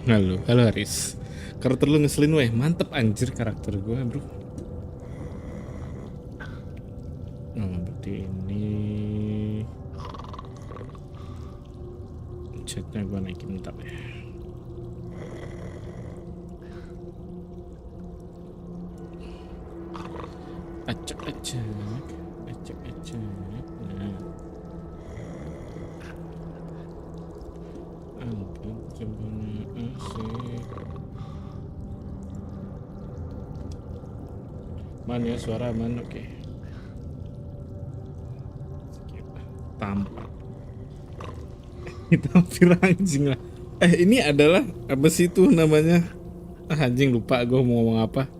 Halo Haris. Karakter lu ngeselin weh, mantep anjir karakter gue bro. Oh berarti ini chatnya gue naikin bentar ya. Acak. Nah. Angkat jempolnya asik. Man ya suara aman, oke. Tampak. Kita hampir anjing lah. Ini adalah apa sih itu namanya? Anjing lupa gue mau ngomong apa.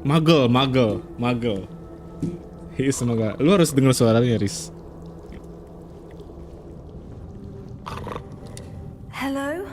Magel. Semoga lu harus dengar suaranya, Riz. Hello?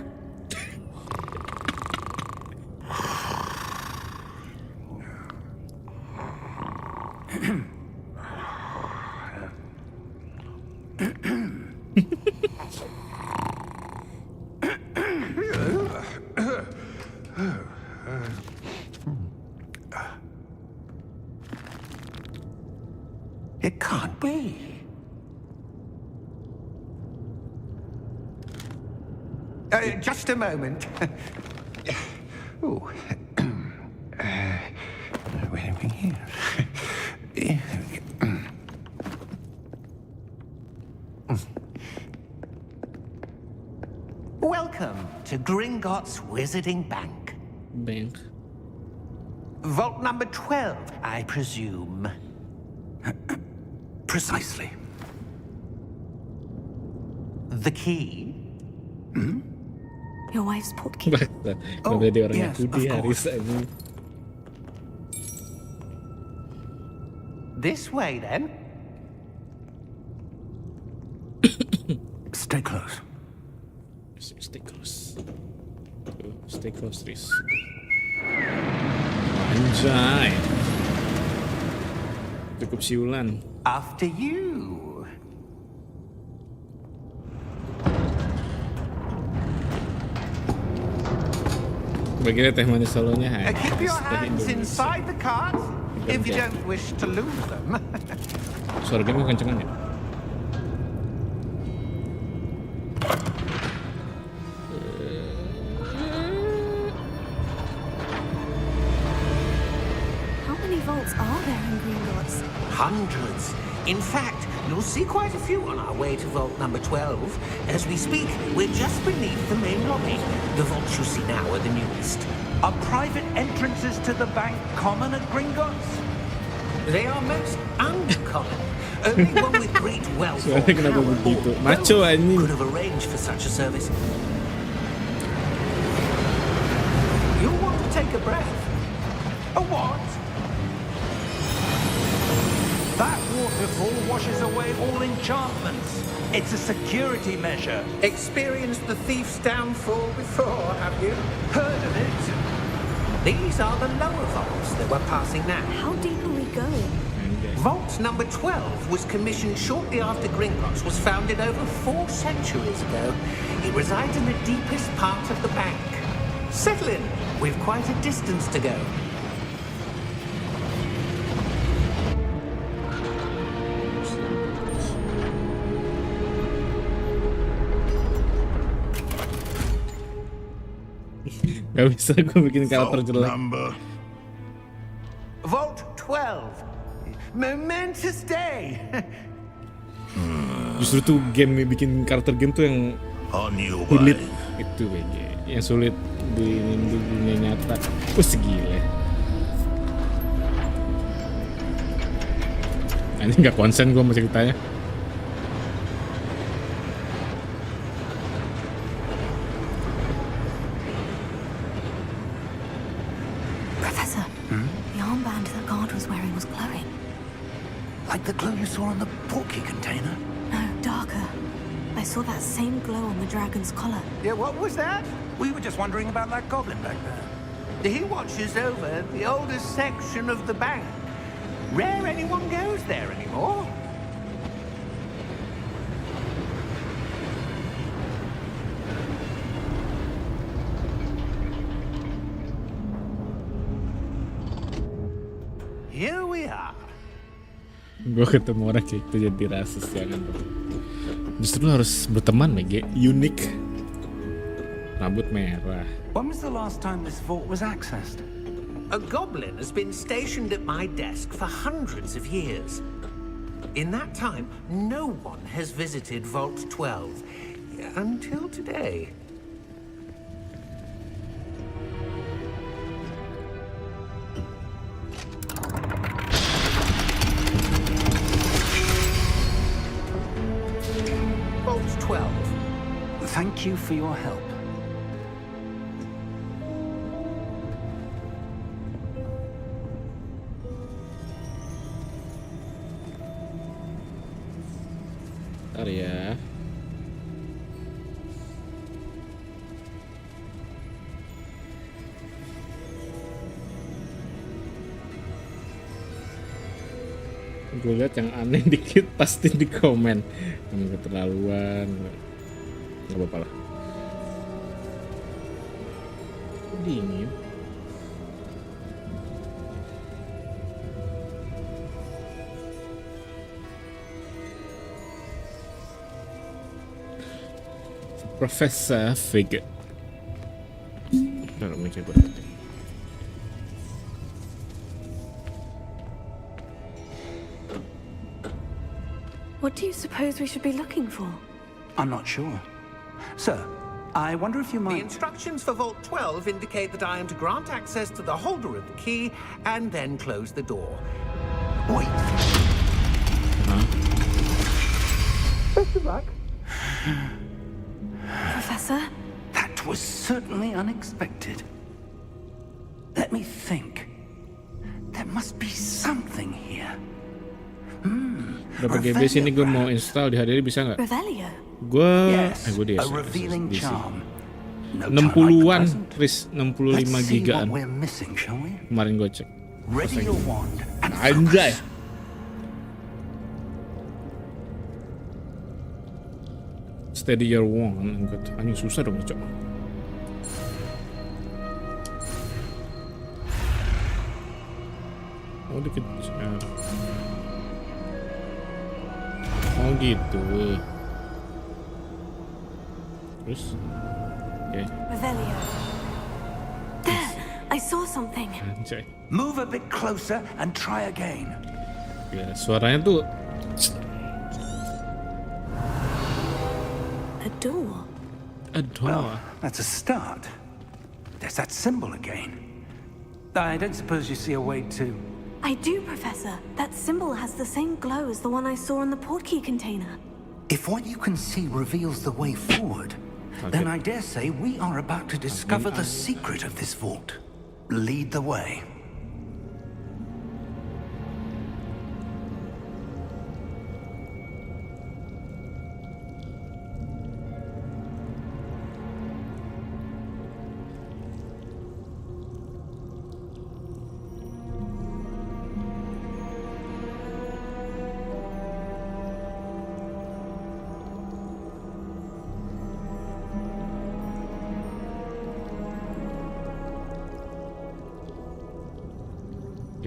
It can't be. Just a moment. Oh. Wait a minute here. Welcome to Gringotts Wizarding Bank. Bank. Vault number 12, I presume. Precisely. The key? Your wife's portkey. Gak jadi orang yes, Yahudi of Haris course. ini. This way, then. Stay close. Stay close, Riz. Anjay. Cukup siulan. After you. Bagian teh manis solonya Keep your hands inside the cart if you don't wish to lose them. Suara game kencengan ya? How many vaults are there in Gringotts? Hundreds. In fact, you'll see quite a few on our way to vault number 12. As we speak, we're just beneath the main lobby. The vaults you see now are the newest. Are private entrances to the bank common at Gringotts? They are most uncommon. Only one with great wealth or Suaranya kenapa power begitu? or Macho both anjing. could have arranged for such a service. You'll want to take a breath. A what? That waterfall washes away all enchantments. It's a security measure. Experienced the thief's downfall before, have you? Heard of it? These are the lower vaults that we're passing now. How deep are we going? Vault number 12 was commissioned shortly after Gringotts was founded over 4 centuries ago. It resides in the deepest part of the bank. Settle in. We've quite a distance to go. Gak bisa gue bikin karakter Vault jelek. number. Vault 12. Momentous day. Justru tuh game bikin karakter game tuh yang On your sulit way. itu BG. Yang sulit di dunia nyata. Segila. Ini nggak konsen gue sama ceritanya. Professor, the armband that guard was wearing was glowing. Like the glow you saw on the portkey container? No, darker. I saw that same glow on the dragon's collar. Yeah, what was that? We were just wondering about that goblin back there. He watches over the oldest section of the bank. Rare anyone goes there anymore. here we are. Gue ketemu orang kayak itu jadi rasis, jangan dong. Justru lu harus berteman, Mege. Unik. Rambut merah. When was the last time this vault was accessed? A goblin has been stationed at my desk for hundreds of years. In that time, no one has visited Vault 12 until today. Vault 12. Thank you for your help. Bentar ya. Gue lihat yang aneh dikit pasti di komen. Yang keterlaluan. Gak apa-apa lah. Dingin. Professor Figure. Nah, mikir gue. What do you suppose we should be looking for? I'm not sure. Sir, I wonder if you The might... instructions for Vault 12 indicate that I am to grant access to the holder of the key and then close the door. Wait. Best of luck. Professor? That was certainly unexpected. Let me think. There must be something here. Berapa GB sini gue mau install di hari ini bisa nggak? Revelio? Gue Yes, gue di a revealing charm. No time like the 60-an, present. Tris 65 Let's see gigaan. what we're missing, shall we? Kemarin gue cek. Ready your wand and Anjay. focus. Steady your wand. Anjing susah dong, Cok. Oh, dikejar. Oh gitu. Terus, oke. Revelio. There! I saw something. Anjay. Move a bit closer and try again. Ya, suaranya tuh A door. a door. Well, that's a start. There's that symbol again. I don't suppose you see a way to... I do, Professor. That symbol has the same glow as the one I saw in the portkey container. If what you can see reveals the way forward, then I dare say we are about to discover the secret of this vault. Lead the way.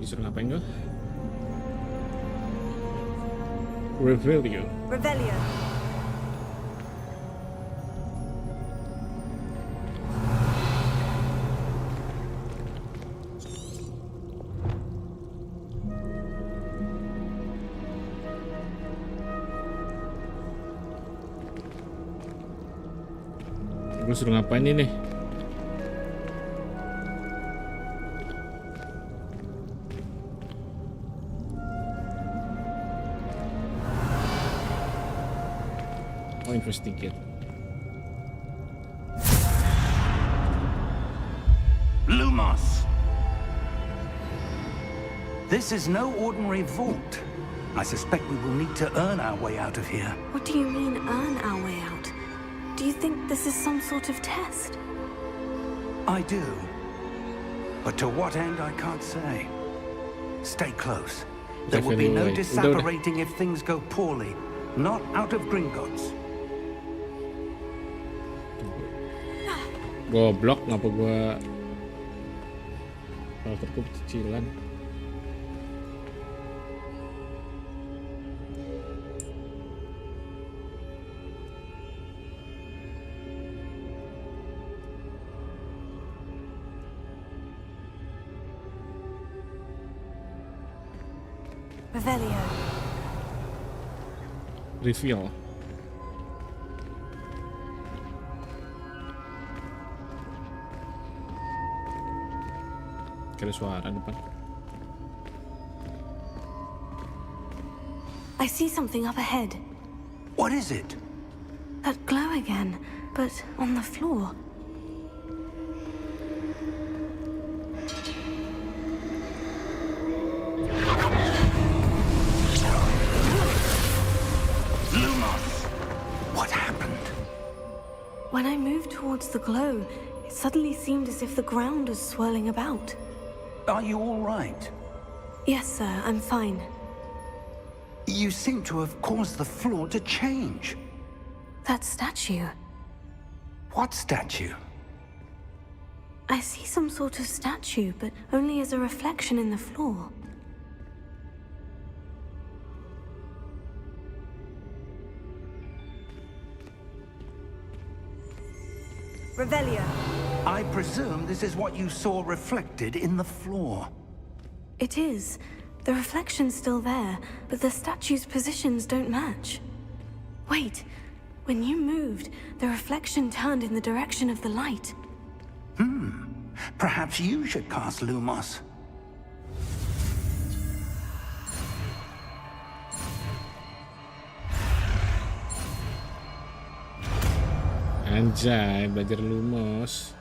Disuruh ngapain gue? Revelio. Revelio. Gue suruh ngapain ini? Oh, investigate. Lumos! This is no ordinary vault. I suspect we will need to earn our way out of here. What do you mean, earn our way out? Do you think this is some sort of test? I do. But to what end, I can't say. Stay close. There will be no disapparating if things go poorly. Not out of Gringotts. Goblok, ngapa gua filterku kecilan? Revelio. Reveal. Ada suara depan. I see something up ahead. What is it? That glow again, but on the floor. Lumos! What happened? When I moved towards the glow, it suddenly seemed as if the ground was swirling about. Are you all right? Yes, sir, I'm fine. You seem to have caused the floor to change. That statue. What statue? I see some sort of statue, but only as a reflection in the floor. Revelio. I presume this is what you saw reflected in the floor. It is. The reflection's still there, but the statue's positions don't match. Wait. When you moved, the reflection turned in the direction of the light. Perhaps you should cast Lumos. Anjay, belajar Lumos.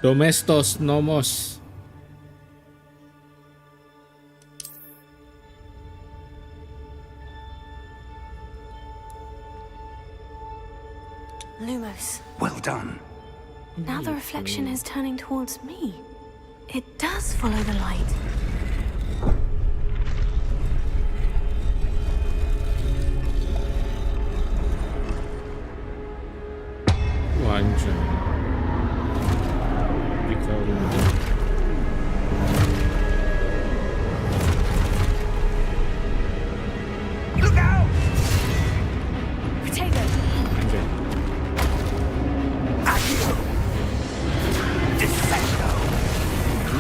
Domestos nomos. Lumos. Well done. Now the reflection is turning towards me. It does follow the light. Anjay. Look out! Potato. Anjay. Accio! Descendo!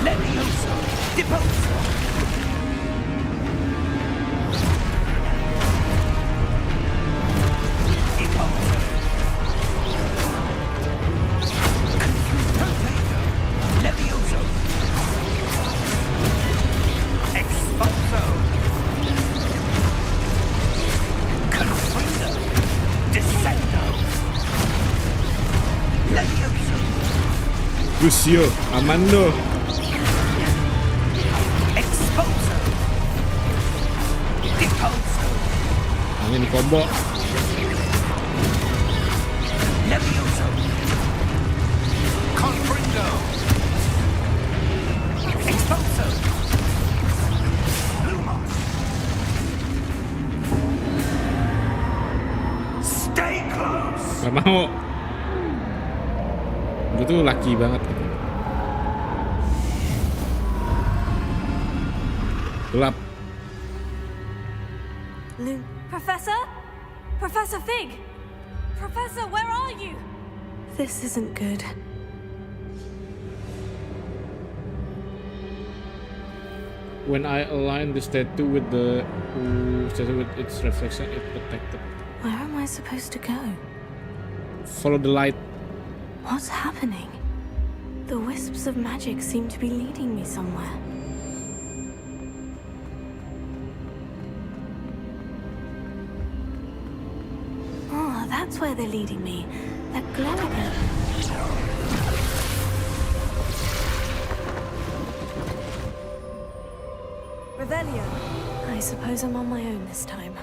Levioso! Deposo! Deposo! Potato! Levioso! Exposo! Confuso! Descendo! Levioso! Lucio, Amando. Exposo! Deposo! Ini combo. Levioso! Confringo! Exposo! Lumos! Stay close! Gak mau. Gue tuh laki banget gitu. Gelap. Professor? Professor Fig? Professor, where are you? This isn't good. When I align the statue with the statue with its reflection, it protected. Where am I supposed to go? Follow the light. What's happening? The wisps of magic seem to be leading me somewhere. Oh, that's where they're leading me. That glow again. Revelio. I suppose I'm on my own this time.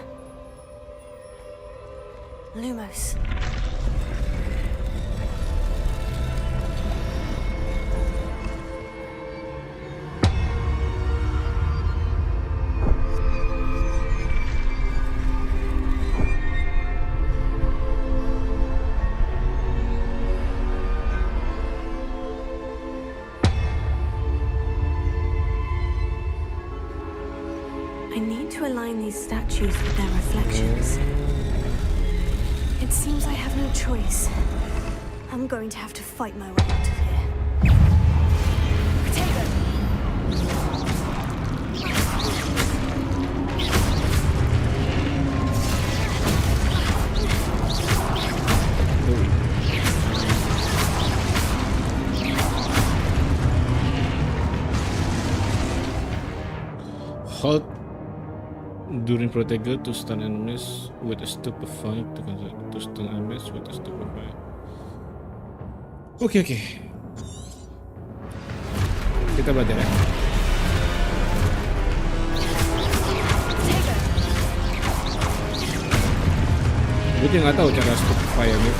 Lumos. I need to align these statues with their reflections. It seems I have no choice. I'm going to have to fight my way out of here. Potato! Hold during Protego to stun enemies with a stupefy to stun enemies with a stupefy. Oke. Kita belajar ya. Gue nggak tahu cara stupefy ini.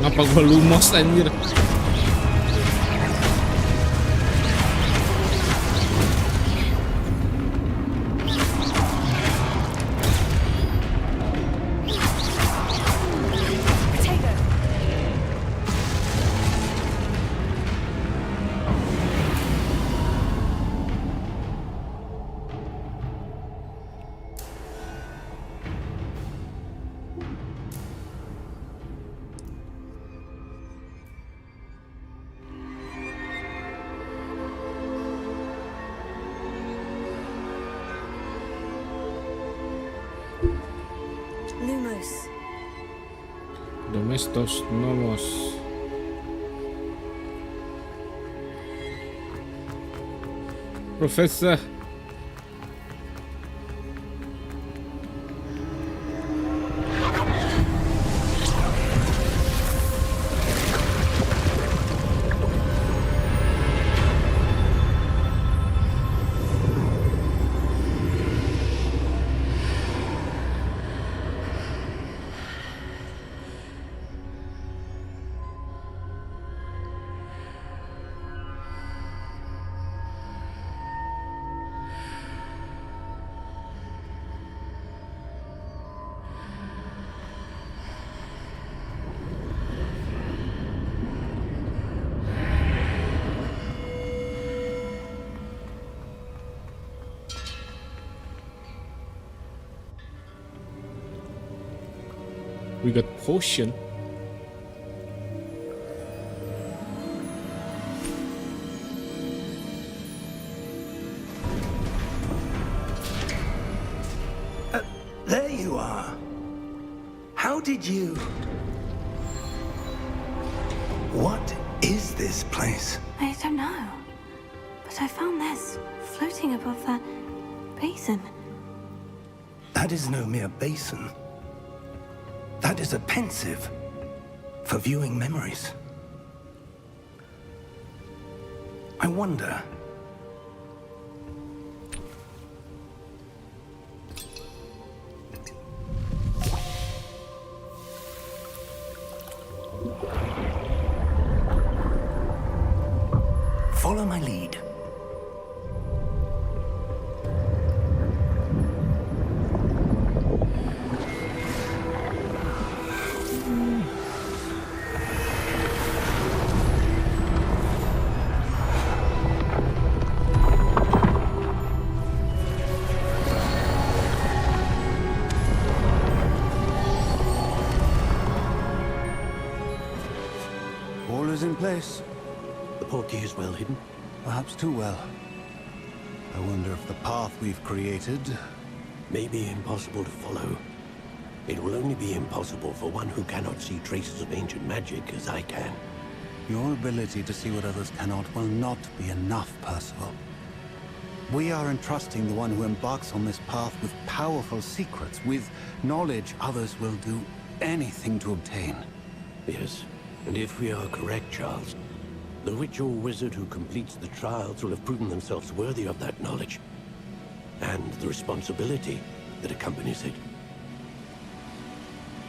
Ngapa gue lumos anjir? Lumos. Domestos nomos. Professor. We got potion. There you are. How did you... What is this place? I don't know. But I found this floating above that basin. That is no mere basin. That is a pensive for viewing memories. I wonder... Follow my lead. All is in place. The portkey is well hidden. Perhaps too well. I wonder if the path we've created... May be impossible to follow. It will only be impossible for one who cannot see traces of ancient magic as I can. Your ability to see what others cannot will not be enough, Percival. We are entrusting the one who embarks on this path with powerful secrets, with knowledge others will do anything to obtain. Yes, and if we are correct, Charles, the witch or wizard who completes the trials will have proven themselves worthy of that knowledge, and the responsibility that accompanies it.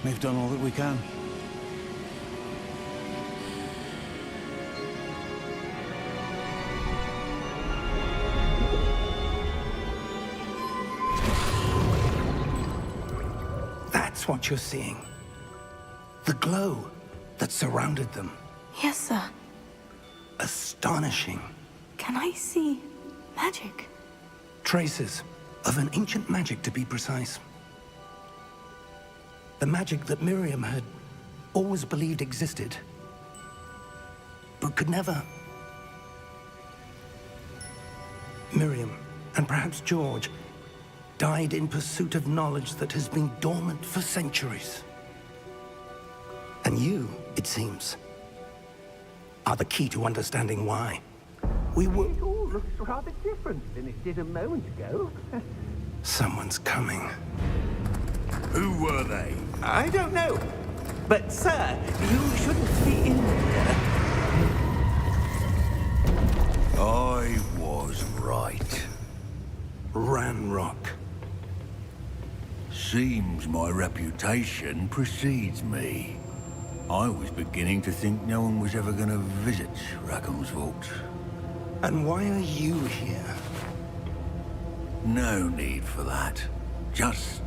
We've done all that we can. That's what you're seeing. The glow that surrounded them. Yes, sir. Astonishing. Can I see magic? Traces of an ancient magic, to be precise. The magic that Miriam had always believed existed, but could never. Miriam, and perhaps George, died in pursuit of knowledge that has been dormant for centuries. And you, it seems, are the key to understanding why. We were... It all looks rather different than it did a moment ago. Someone's coming. Who were they? I don't know. But, sir, you shouldn't be in here. I was right. Ranrock. Seems my reputation precedes me. I was beginning to think no one was ever going to visit Rackham's vault. And why are you here? No need for that. Just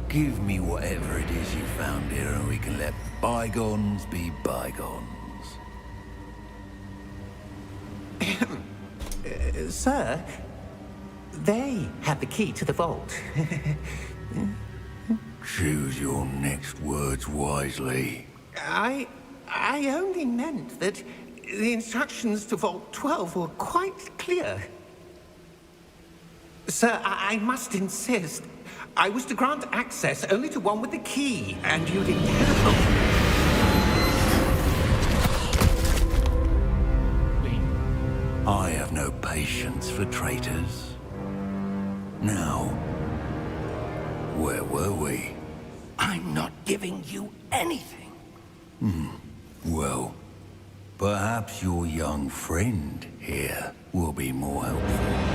give me whatever it is you found here and we can let bygones be bygones. Sir, they have the key to the vault. Choose your next words wisely. I only meant that the instructions to Vault 12 were quite clear. Sir, I must insist. I was to grant access only to one with the key, and you didn't have. I have no patience for traitors. Now, where were we? I'm not giving you anything. Well, perhaps your young friend here will be more helpful.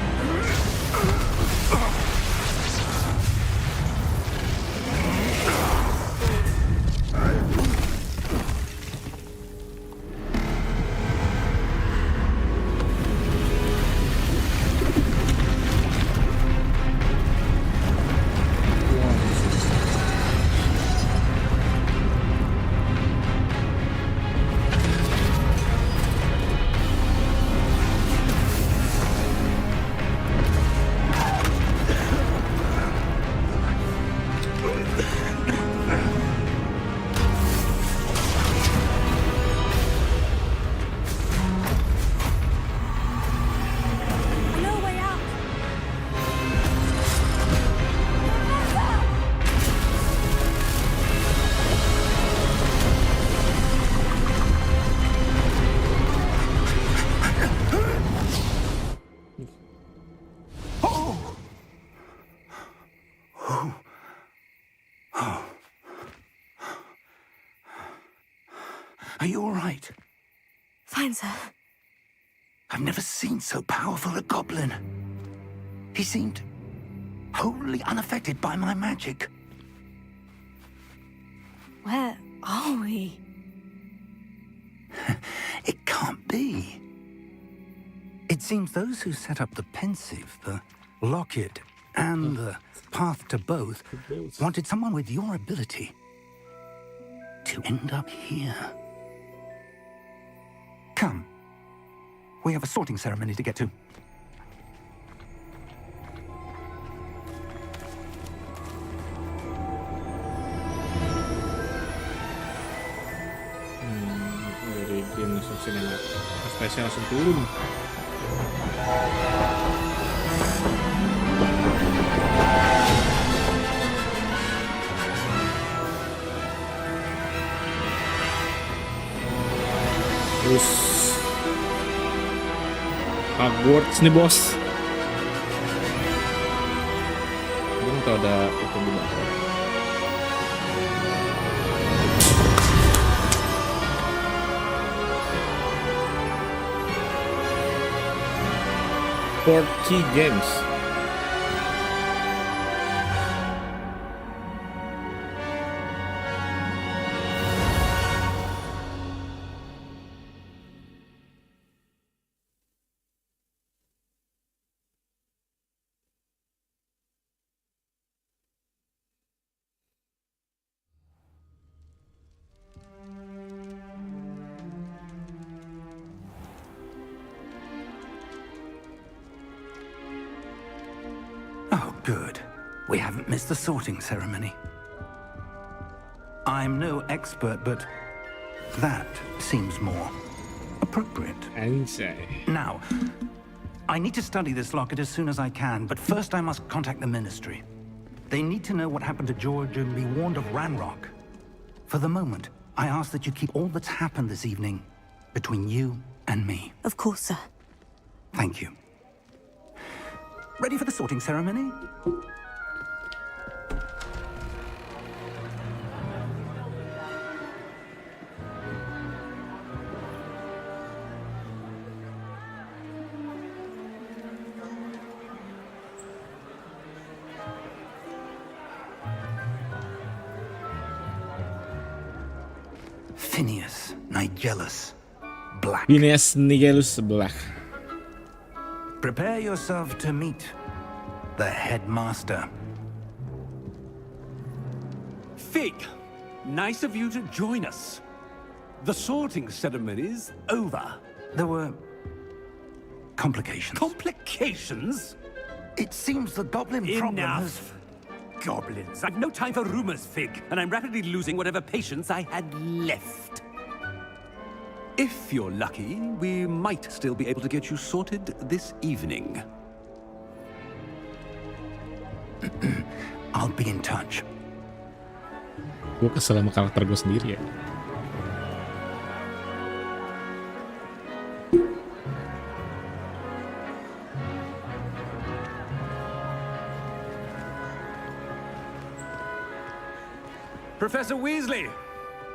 Are you all right? Fine, sir. I've never seen so powerful a goblin. He seemed wholly unaffected by my magic. Where are we? It can't be. It seems those who set up the pensive, the locket, and the path to both wanted someone with your ability to end up here. Come. We have a sorting ceremony to get to. Dari game langsung sinema spesial langsung turun. Terus Hogwarts nih bos. Gue nggak tahu ada itu juga. Key Games. Good. We haven't missed the sorting ceremony. I'm no expert, but That seems more appropriate. Anjay. Now, I need to study this locket as soon as I can, but first I must contact the Ministry. They need to know what happened to George and be warned of Ranrock. For the moment, I ask that you keep all that's happened this evening between you and me. Of course, sir. Thank you. Ready for the sorting ceremony? Phineas Nigellus Black. Phineas Nigellus Black. Prepare yourself to meet the headmaster. Fig, nice of you to join us. The sorting ceremony's over. There were complications. Complications? It seems the goblin problem has... Enough. Goblins. I've no time for rumors, Fig, and I'm rapidly losing whatever patience I had left. If you're lucky, we might still be able to get you sorted this evening. I'll be in touch. Gue kesel sama karakter gue sendiri ya. Professor Weasley,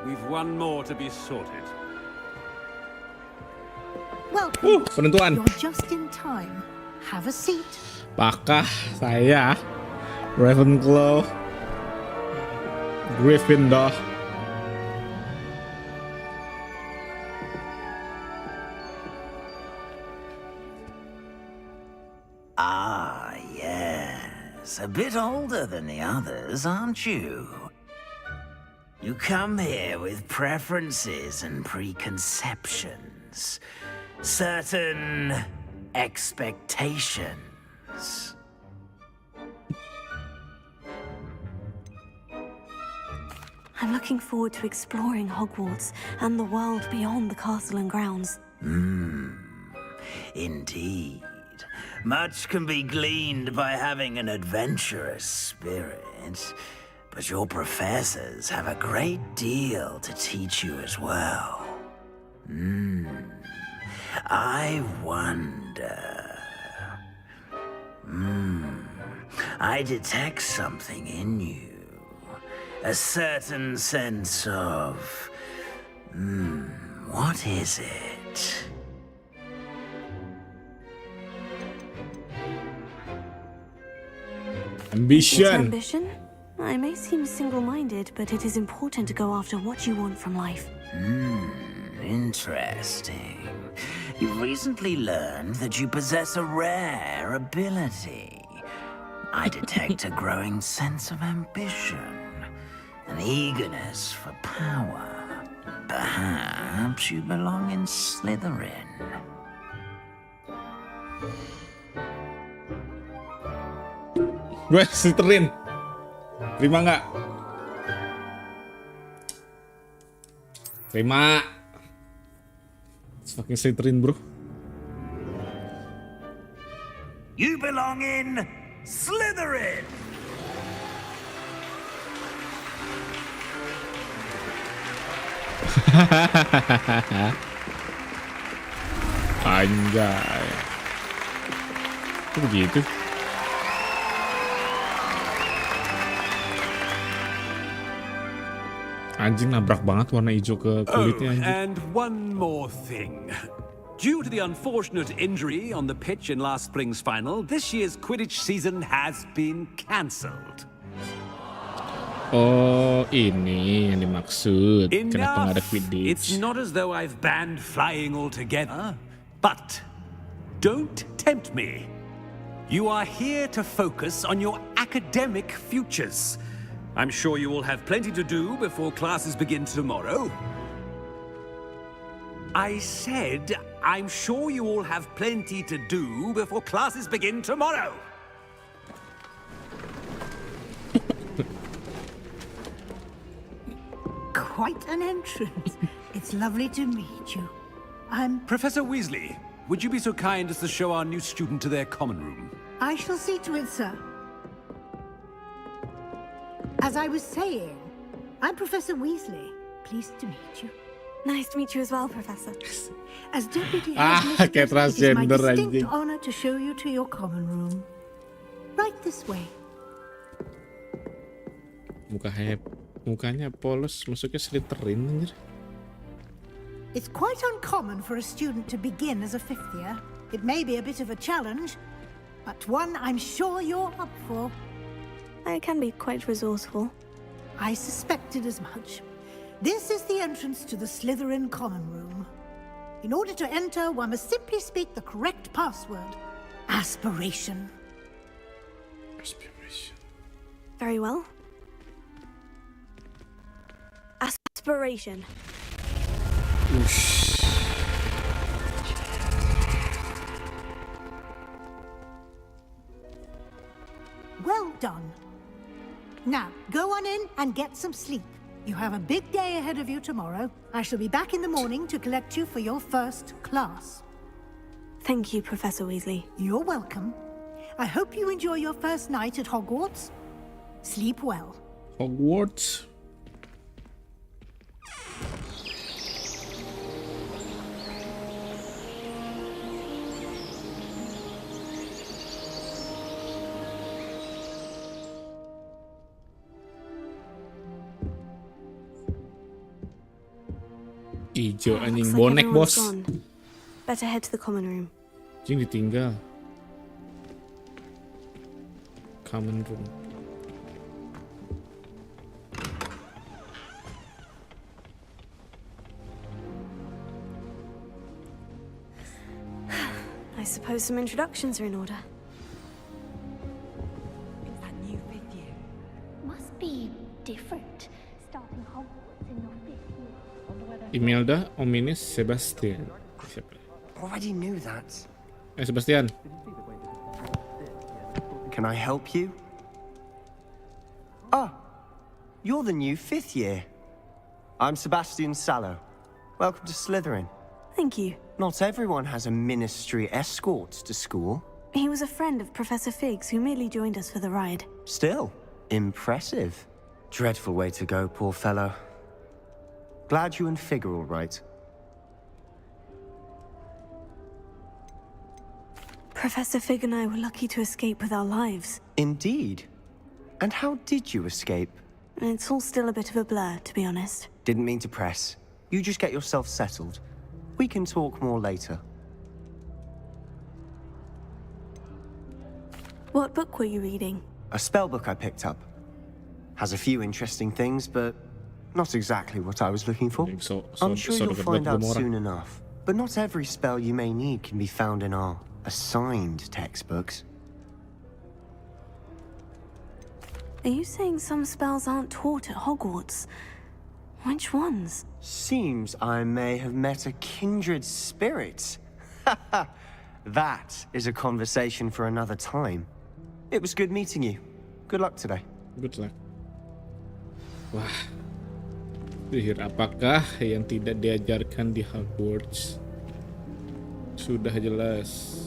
we've one more to be sorted. Well, Penentuan. you're just in time. Have a seat. Apakah saya Ravenclaw, Gryffindor? Ah, yes. A bit older than the others, aren't you? You come here with preferences and preconceptions. Certain expectations. I'm looking forward to exploring Hogwarts and the world beyond the castle and grounds. Indeed. Much can be gleaned by having an adventurous spirit, but your professors have a great deal to teach you as well. I wonder... I detect something in you. A certain sense of... what is it? It's Ambition. ambition? I may seem single-minded, but it is important to go after what you want from life. Interesting. You've recently learned that you possess a rare ability. I detect a growing sense of ambition, an eagerness for power. Perhaps you belong in Slytherin. Gue Slytherin. Terima nggak? Terima. It's fucking Slytherin, bro. You belong in Slytherin! Anjay. Kok begitu? Anjing nabrak banget warna hijau ke kulitnya anjing. And one more thing. Due to the unfortunate injury on the pitch in last spring's final, this year's Quidditch season has been cancelled. Oh, ini yang dimaksud. Kenapa nggak ada Enough! Quidditch? It's not as though I've banned flying altogether, but don't tempt me. You are here to focus on your academic futures. I'm sure you will have plenty to do before classes begin tomorrow. I said, I'm sure you all have plenty to do before classes begin tomorrow. Quite an entrance. It's lovely to meet you. I'm... Professor Weasley, would you be so kind as to show our new student to their common room? I shall see to it, sir. As I was saying, I'm Professor Weasley. Pleased to meet you. Nice to meet you as well, Professor. As Deputy Kayak Headmistress, it is my transgender, distinct anjing. honor to show you to your common room. Right this way. Mukanya polos, masuknya Slytherin anjir. It's quite uncommon for a student to begin as a fifth year. It may be a bit of a challenge, but one I'm sure you're up for. I can be quite resourceful. I suspected as much. This is the entrance to the Slytherin common room. In order to enter, one must simply speak the correct password. Aspiration. Aspiration. Very well. Aspiration. Well done. Now, go on in and get some sleep. You have a big day ahead of you tomorrow. I shall be back in the morning to collect you for your first class. Thank you, Professor Weasley. You're welcome. I hope you enjoy your first night at Hogwarts. Sleep well. Hogwarts. Ijo anjing Looks like bonek everyone's bos. gone. Better head to the common room. Anjing ditinggal. Common room. I suppose some introductions are in order. Must be different. Starting Hogwarts in your 5th year. Imelda, Ominis, Sebastian. Siapa? Already knew that. Sebastian. Can I help you? Ah, you're the new 5th year. I'm Sebastian Sallow. Welcome to Slytherin. Thank you. Not everyone has a ministry escort to school. He was a friend of Professor Fig's who merely joined us for the ride. Still, impressive. Dreadful way to go, poor fellow. Glad you and Fig are all right. Professor Fig and I were lucky to escape with our lives. Indeed. And how did you escape? It's all still a bit of a blur, to be honest. Didn't mean to press. You just get yourself settled. We can talk more later. What book were you reading? A spell book I picked up. Has a few interesting things, but not exactly what I was looking for. I'm sure you'll find out soon enough. But not every spell you may need can be found in our assigned textbooks. Are you saying some spells aren't taught at Hogwarts? Which ones? Seems I may have met a kindred spirit. That is a conversation for another time. It was good meeting you. Good luck today. Good luck. Wah. Sihir apakah yang tidak diajarkan di Hogwarts? Sudah jelas.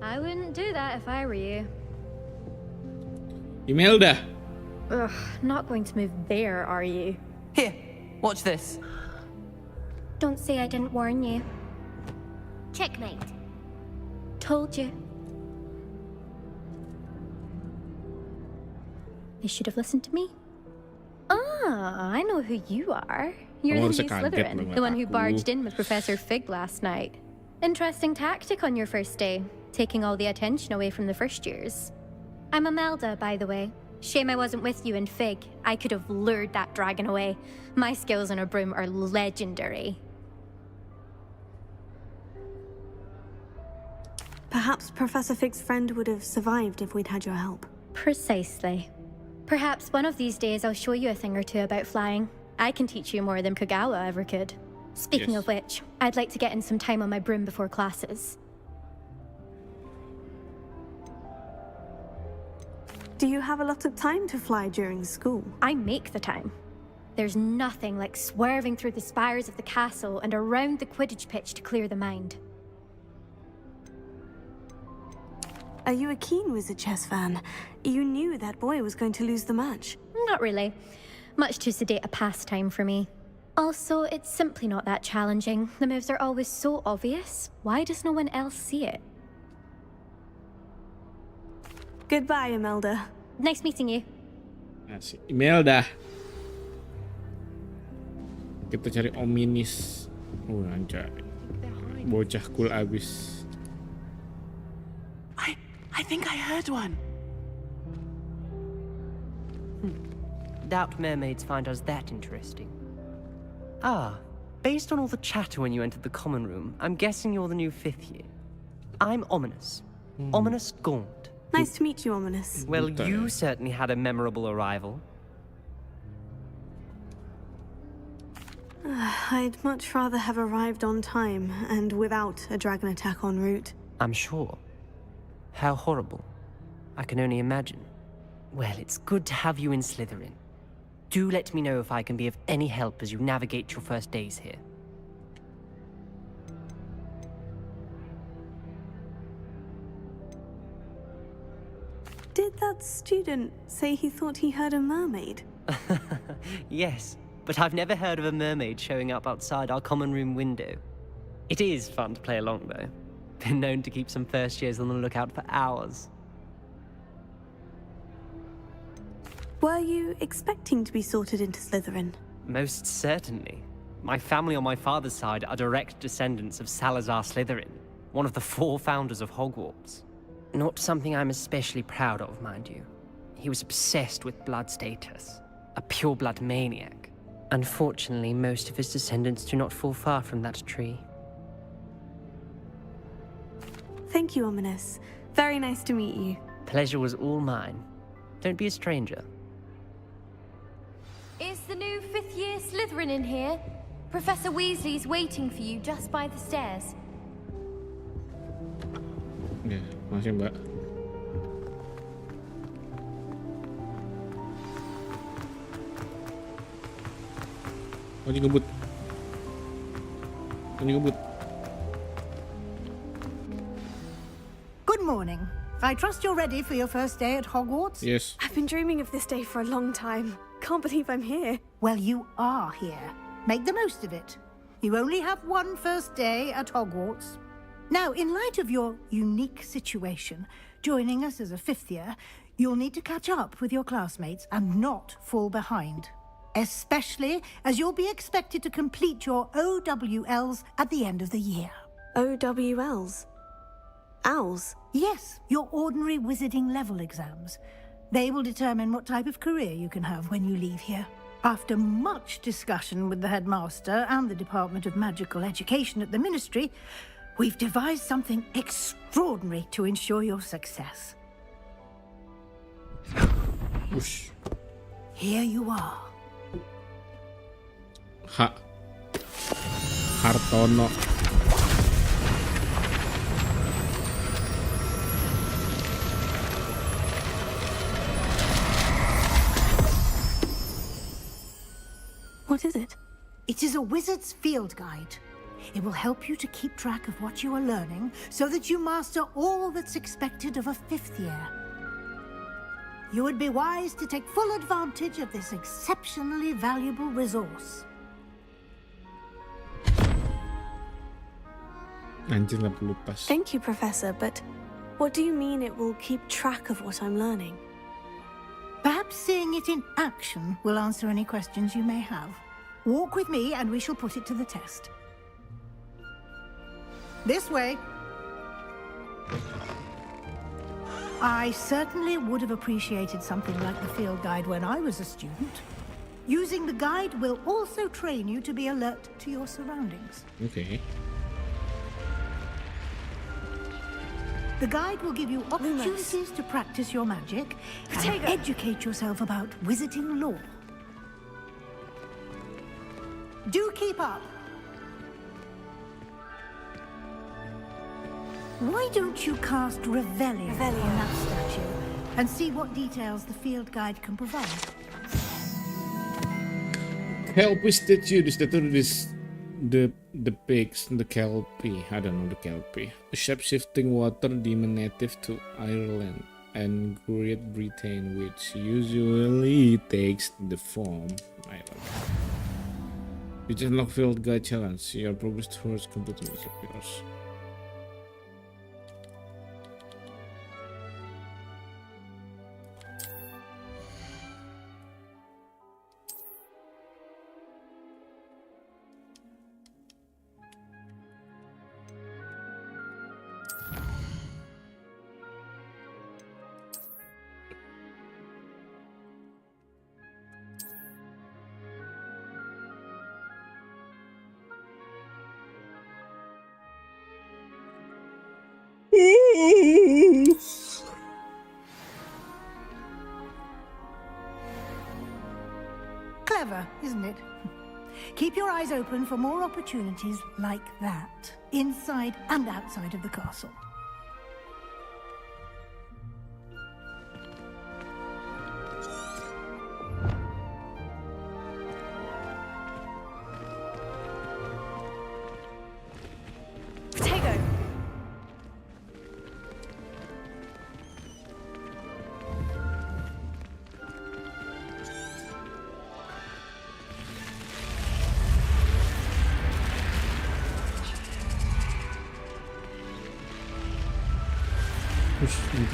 I wouldn't do that if I were you. Imelda. Ugh, not going to move there, are you? Here, watch this. Don't say I didn't warn you. Checkmate. Told you. You should have listened to me. Ah, I know who you are. You're the new Slytherin, the one who barged in with Professor Fig last night. Interesting tactic on your first day, taking all the attention away from the first years. I'm Imelda, by the way. Shame I wasn't with you in Fig. I could have lured that dragon away. My skills on a broom are legendary. Perhaps Professor Fig's friend would have survived if we'd had your help. Precisely. Perhaps one of these days I'll show you a thing or two about flying. I can teach you more than Kogawa ever could. Speaking of which, I'd like to get in some time on my broom before classes. Do you have a lot of time to fly during school? I make the time. there's nothing like swerving through the spires of the castle and around the Quidditch pitch to clear the mind. Are you a keen Wizard chess fan? You knew that boy was going to lose the match. Not really. Much too sedate a pastime for me. Also, it's simply not that challenging. The moves are always so obvious. Why does no one else see it? Goodbye, Imelda. Nice meeting you. Asik. Imelda. Kita cari Ominis. Oh, anjay. Bocah cool abis. I think I heard one. Doubt mermaids find us that interesting. Ah, based on all the chatter when you entered the common room, I'm guessing you're the new 5th year. I'm Ominous. Ominous Gaunt. Nice to meet you, Ominous. Well, you certainly had a memorable arrival. I'd much rather have arrived on time and without a dragon attack en route. I'm sure. How horrible. I can only imagine. Well, it's good to have you in Slytherin. Do let me know if I can be of any help as you navigate your first days here. Did that student say he thought he heard a mermaid? Yes, but I've never heard of a mermaid showing up outside our common room window. It is fun to play along, though. Been known to keep some first years on the lookout for hours. Were you expecting to be sorted into Slytherin? Most certainly. My family on my father's side are direct descendants of Salazar Slytherin, one of the 4 founders of Hogwarts. Not something I'm especially proud of, mind you. He was obsessed with blood status, a pure-blood maniac. Unfortunately, most of his descendants do not fall far from that tree. Thank you, Ominous. Very nice to meet you. Pleasure was all mine. Don't be a stranger. Is the new 5th year Slytherin in here? Professor Weasley's waiting for you just by the stairs. Ya, makasih Mbak. Oh, ini ngebut. Ini ngebut. Good morning. I trust you're ready for your first day at Hogwarts? Yes. I've been dreaming of this day for a long time. Can't believe I'm here. Well, you are here. Make the most of it. You only have one first day at Hogwarts. Now, in light of your unique situation, joining us as a 5th year, you'll need to catch up with your classmates and not fall behind. Especially as you'll be expected to complete your OWLs at the end of the year. OWLs? Owls? Yes, your ordinary wizarding level exams. They will determine what type of career you can have when you leave here. After much discussion with the headmaster and the Department of Magical Education at the Ministry, we've devised something extraordinary to ensure your success. Whoosh. Here you are. Hartono. What is it? It is a wizard's field guide. It will help you to keep track of what you are learning so that you master all that's expected of a 5th year. You would be wise to take full advantage of this exceptionally valuable resource. Thank you, Professor, but what do you mean it will keep track of what I'm learning? Perhaps seeing it in action will answer any questions you may have. Walk with me and we shall put it to the test. This way. I certainly would have appreciated something like the field guide when I was a student. Using the guide will also train you to be alert to your surroundings. Okay. The guide will give you opportunities to practice your magic and educate yourself about wizarding lore. Do keep up. Why don't you cast Revelio on that statue and see what details the field guide can provide? Kelpie statue. The statue is the pigs, the Kelpie. I don't know the Kelpie. A shape-shifting water demon native to Ireland and Great Britain, which usually takes the form. You just unlock field guide challenge. Your progress towards completing yours. Clever, isn't it? Keep your eyes open for more opportunities like that, inside and outside of the castle.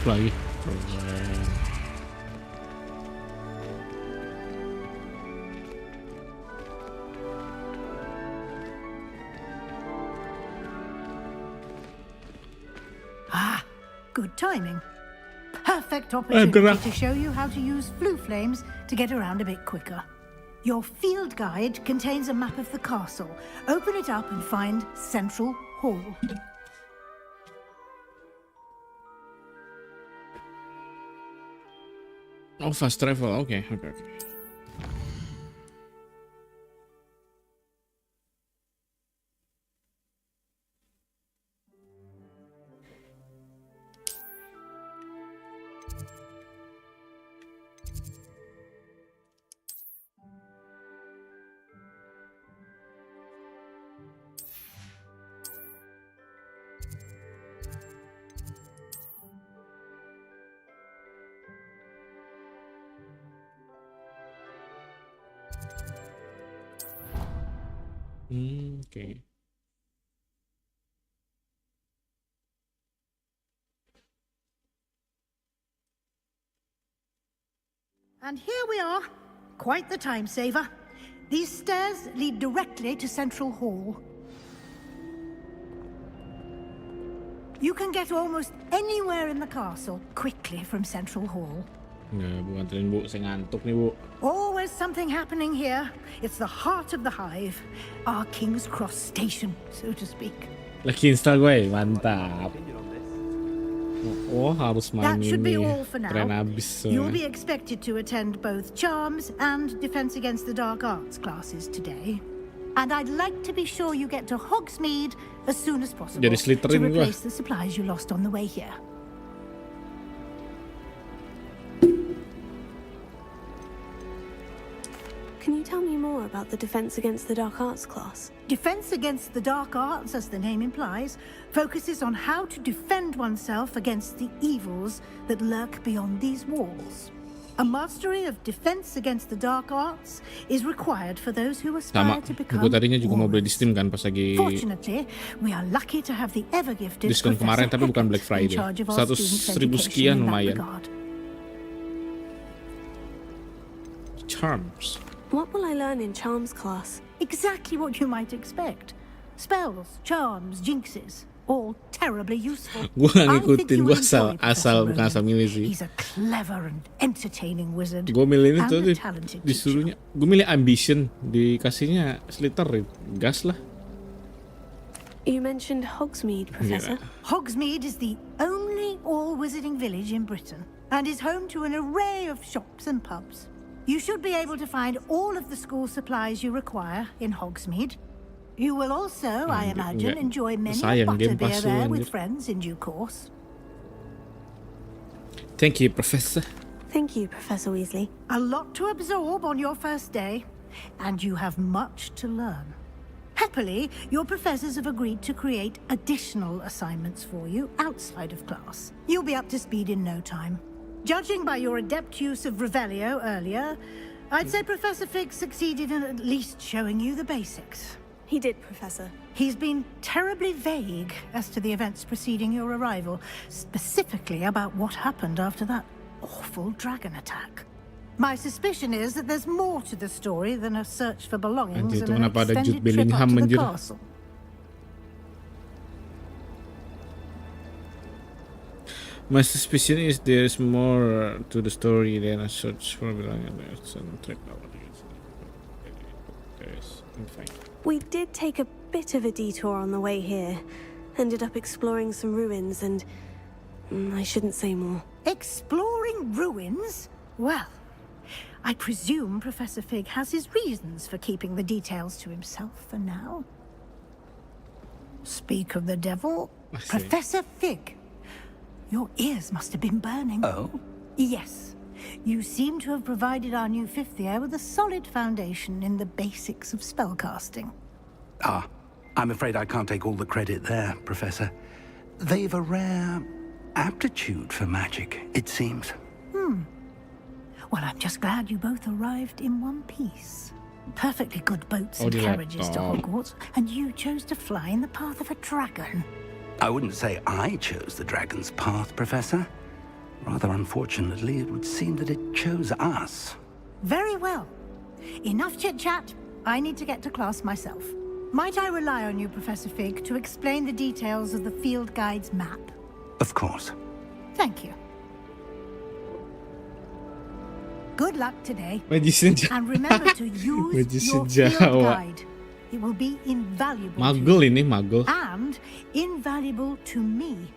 Lagi. Ah, good timing. Perfect opportunity to show you how to use flue flames to get around a bit quicker. Your field guide contains a map of the castle. Open it up and find Central Hall. Oh, fast travel. Okay. Okay. And here we are. Quite the time saver. These stairs lead directly to Central Hall. You can get almost anywhere in the castle quickly from Central Hall. Nggak, Bu, anterin Bu, saya ngantuk nih Bu. Always something happening here. It's the heart of the hive. Our King's Cross station, so to speak. Lagi install gue, mantap. Oh, harus main That should be ini. all for now. Keren abis. You'll be expected to attend both Charms and Defense Against the Dark Arts classes today. And I'd like to be sure you get to Hogsmeade as soon as possible Jadi to Slytherin gua. replace the supplies you lost on the way here. Can you tell me more about the Defense Against the Dark Arts class? Defense Against the Dark Arts, as the name implies, focuses on how to defend oneself against the evils that lurk beyond these walls. A mastery of Defense Against the Dark Arts is required for those who aspire to become Gue tadinya juga mau beli di warriors. Steam kan pas lagi Fortunately, we are lucky to have the ever-gifted diskon kemarin, tapi bukan Black Friday. 100.000 sekian lumayan. Charms. What will I learn in Charms class? Exactly what you might expect. Spells, charms, jinxes, all terribly useful. Gue ngikutin, gue asal milih sih. He's a clever and entertaining wizard. Gue milih ini and tuh a talented disuruhnya. Gue milih Ambition, dikasihnya Slytherin. Gas lah. You mentioned Hogsmeade, Professor. Hogsmeade is the only all-wizarding village in Britain and is home to an array of shops and pubs. You should be able to find all of the school supplies you require in Hogsmeade. You will also, I imagine, enjoy many a butterbeer there with friends in due course. Thank you, Professor. Thank you, Professor Weasley. A lot to absorb on your first day. and you have much to learn. Happily, your professors have agreed to create additional assignments for you outside of class. You'll be up to speed in no time. Judging by your adept use of Revelio earlier, I'd say Professor Fig succeeded in at least showing you the basics. He did, Professor. He's been terribly vague as to the events preceding your arrival, specifically about what happened after that awful dragon attack. My suspicion is that there's more to the story than a search for belongings and an extended trip up to the castle. My suspicion is there's more to the story than a search for belongings and trip out. We did take a bit of a detour on the way here. Ended up exploring some ruins and... I shouldn't say more. Exploring ruins? Well, I presume Professor Fig has his reasons for keeping the details to himself for now. Speak of the devil, Professor Fig. Your ears must have been burning. Oh? Yes. You seem to have provided our new fifth year with a solid foundation in the basics of spellcasting. Ah, I'm afraid I can't take all the credit there, Professor. They've a rare aptitude for magic, it seems. Well, I'm just glad you both arrived in one piece. Perfectly good boats and carriages to Hogwarts, and you chose to fly in the path of a dragon. I wouldn't say I chose the dragon's path, Professor. Rather unfortunately, it would seem that it chose us. Very well. Enough chit-chat. I need to get to class myself. Might I rely on you, Professor Fig, to explain the details of the field guide's map? Of course. Thank you. Good luck today. And remember to use your field guide. It will be invaluable and invaluable to me,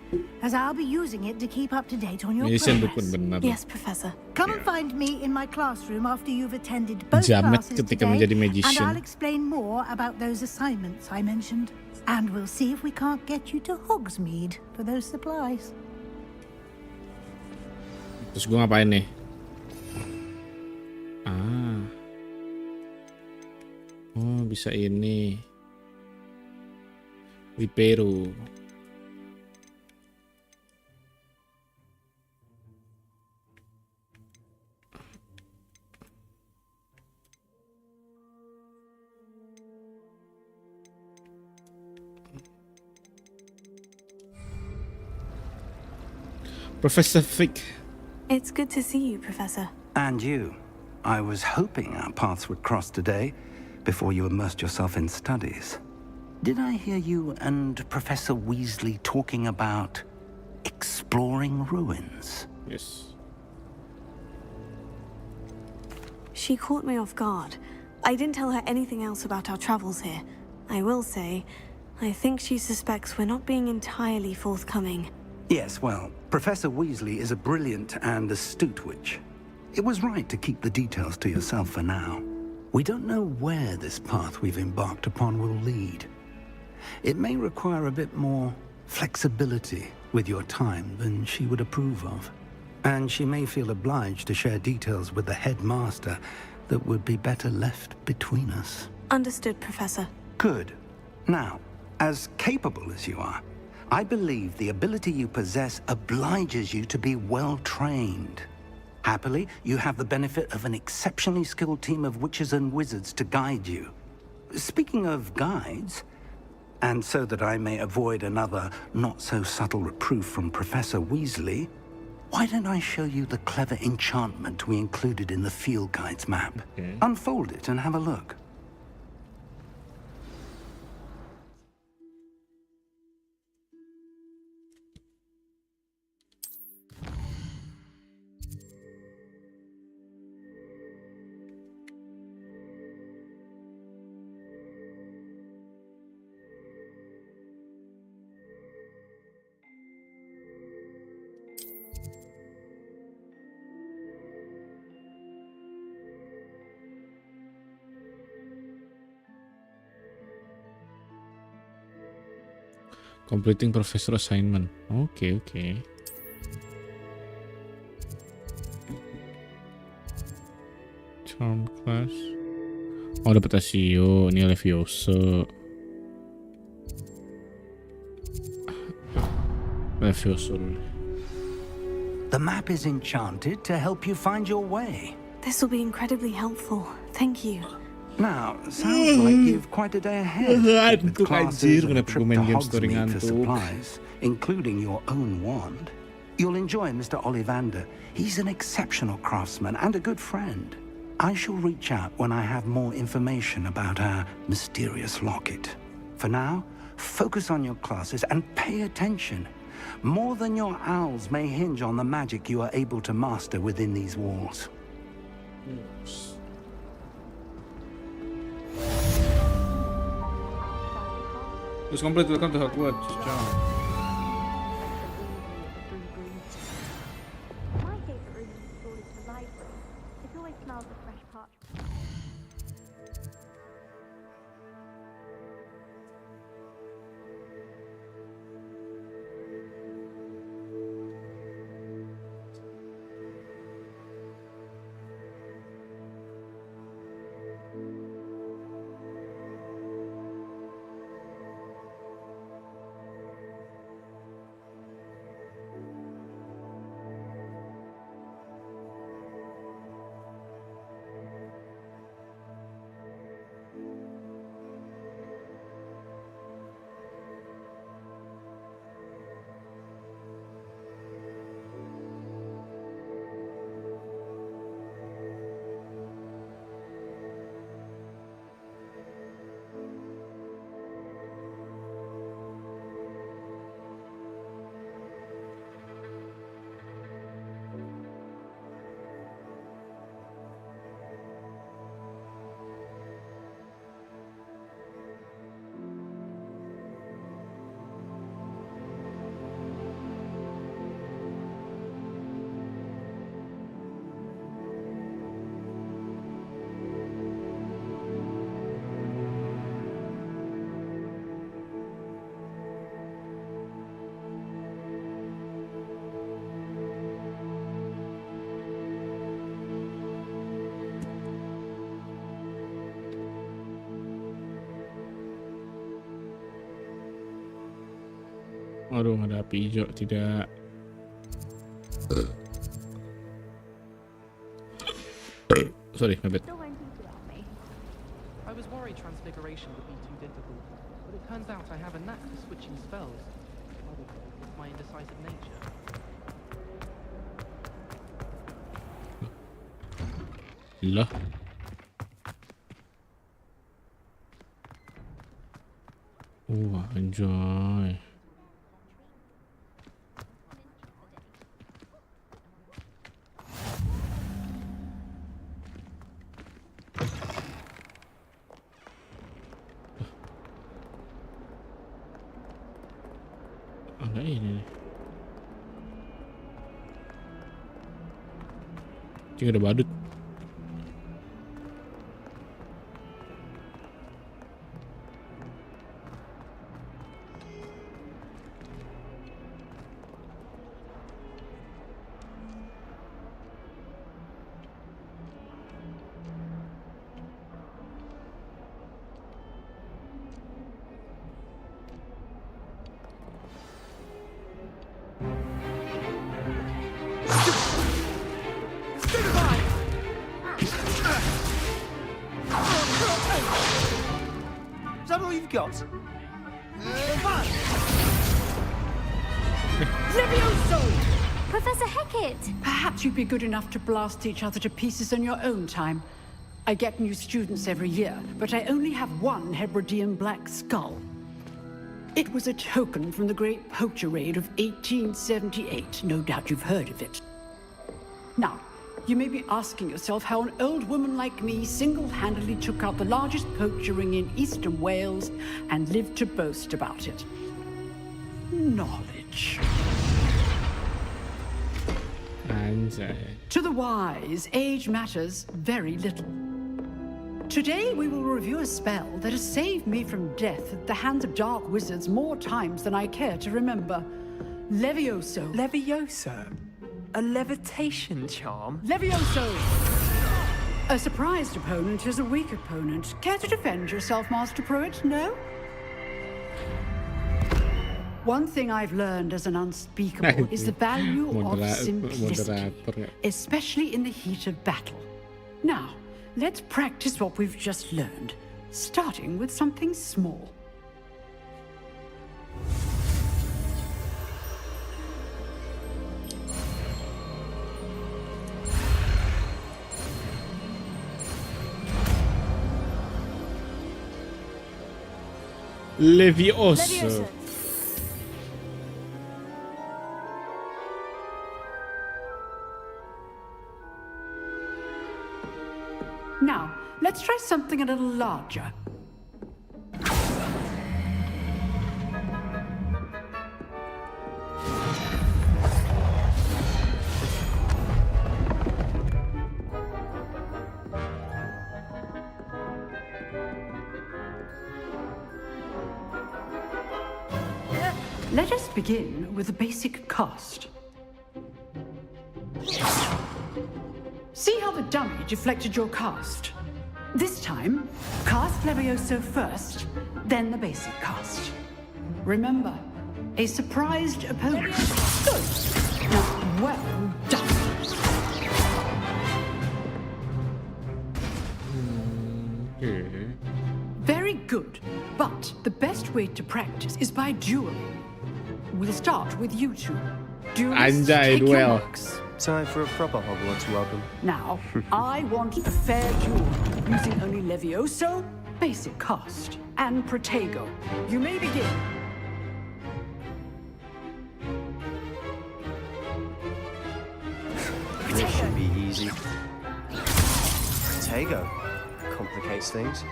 as I'll be using it to keep up to date on your progress. Yes, Professor. Come and find me in my classroom after you've attended both classes today, and I'll explain more about those assignments I mentioned. And we'll see if we can't get you to Hogsmeade for those supplies. Terus gue ngapain nih? Oh, bisa ini. Ripero. Professor Fig. It's good to see you, Professor. And you. I was hoping our paths would cross today, before you immersed yourself in studies. Did I hear you and Professor Weasley talking about exploring ruins? Yes. She caught me off guard. I didn't tell her anything else about our travels here. I will say, I think she suspects we're not being entirely forthcoming. Yes, well, Professor Weasley is a brilliant and astute witch. It was right to keep the details to yourself for now. We don't know where this path we've embarked upon will lead. It may require a bit more flexibility with your time than she would approve of. And she may feel obliged to share details with the headmaster that would be better left between us. Understood, Professor. Good. Now, as capable as you are, I believe the ability you possess obliges you to be well trained. Happily, you have the benefit of an exceptionally skilled team of witches and wizards to guide you. Speaking of guides, and so that I may avoid another not-so-subtle reproof from Professor Weasley, why don't I show you the clever enchantment we included in the field guide's map? Okay. Unfold it and have a look. Completing professor assignment. Okay. Charm class. Oh, dapat Asio. Ini Levioso. Levioso. The map is enchanted to help you find your way. This will be incredibly helpful. Thank you. Now, sounds like you've quite a day ahead. With classes and a trip to Hogsmeade for supplies, including your own wand. You'll enjoy Mr. Ollivander. He's an exceptional craftsman and a good friend. I shall reach out when I have more information about our mysterious locket. For now, focus on your classes and pay attention. More than your owls may hinge on the magic you are able to master within these walls. It's complete. Welcome to HOGWARTS. Ciao. My favorite room in the school is the library. It always smells of fresh parchment. Aduh, ada api hijau, tidak. Sorry, my bad. I was worried transfiguration would be too difficult, but it turns out I have a knack for switching spells. It's my indecisive nature. Lah. Enjoy. Ada ini nih. Cing ada badut. Is that all you've got? Levioso! Professor Hecat! Perhaps you'd be good enough to blast each other to pieces in your own time. I get new students every year, but I only have one Hebridean black skull. It was a token from the Great Poacher Raid of 1878. No doubt you've heard of it. Now, you may be asking yourself how an old woman like me single-handedly took out the largest poacher ring in eastern Wales and lived to boast about it. Knowledge. To the wise, age matters very little. Today we will review a spell that has saved me from death at the hands of dark wizards more times than I care to remember. A surprised opponent is a weak opponent. Care to defend yourself, Master Pruitt? No? One thing I've learned as an unspeakable is the value of simplicity, especially in the heat of battle. Now, let's practice what we've just learned, starting with something small. Levioso. Now, let's try something a little larger. Let us begin with the basic cast. See how the dummy deflected your cast? This time, cast Levioso first, then the basic cast. Remember, a surprised opponent. Good. Now, well done. Very good. But the best way to practice is by dueling. We'll start with you two. Duelists, take your marks. Time for a proper Hogwarts welcome. Now, I want a fair duel, using only Levioso, basic cast, and Protego. You may begin. This should be easy. Protego complicates things.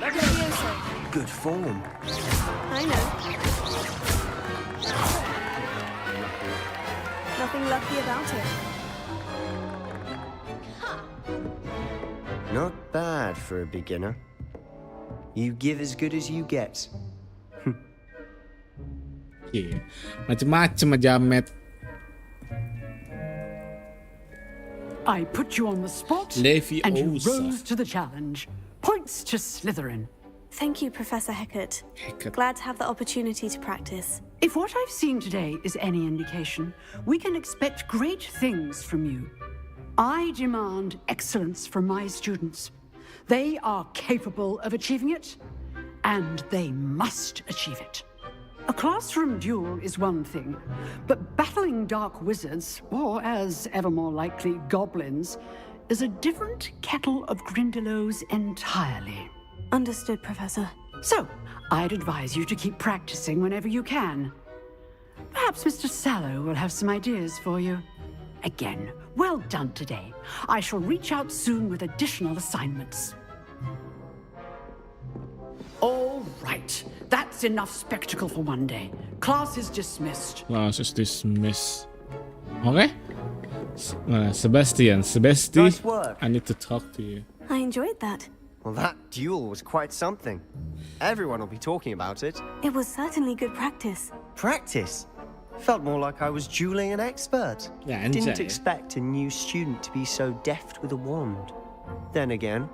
Levioso. Good form. I know. Nothing lucky about it. Not bad for a beginner. You give as good as you get. Yeah. Macem-macem aja, Matt. I put you on the spot, Leviosa. and you rose to the challenge. Points to Slytherin. Thank you, Professor Hecat. Glad to have the opportunity to practice. If what I've seen today is any indication, we can expect great things from you. I demand excellence from my students. They are capable of achieving it, and they must achieve it. A classroom duel is one thing, but battling dark wizards, or as ever more likely, goblins, is a different kettle of Grindylows entirely. Understood, Professor. So, I'd advise you to keep practicing whenever you can. Perhaps Mr. Sallow will have some ideas for you. Again, well done today. I shall reach out soon with additional assignments. All right. That's enough spectacle for one day. Class is dismissed. Class is dismissed. Okay. Sebastian, Nice work. I need to talk to you. I enjoyed that. Well, that duel was quite something. Everyone will be talking about it. It was certainly good practice. Practice? Felt more like I was dueling an expert. Yeah, Didn't expect a new student to be so deft with a wand. Then again,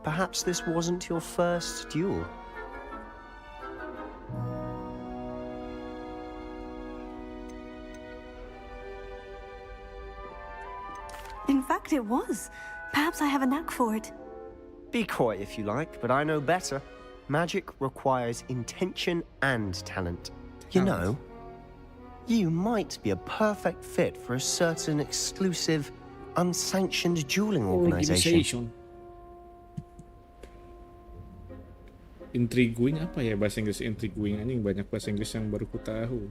perhaps this wasn't your first duel. In fact, it was. Perhaps I have a knack for it. Be coy if you like, but I know better. Magic requires intention and talent. You know, you might be a perfect fit for a certain exclusive, unsanctioned dueling organization. Intriguing apa ya bahasa Inggris intriguing? Anjing banyak bahasa Inggris yang baru ku tahu.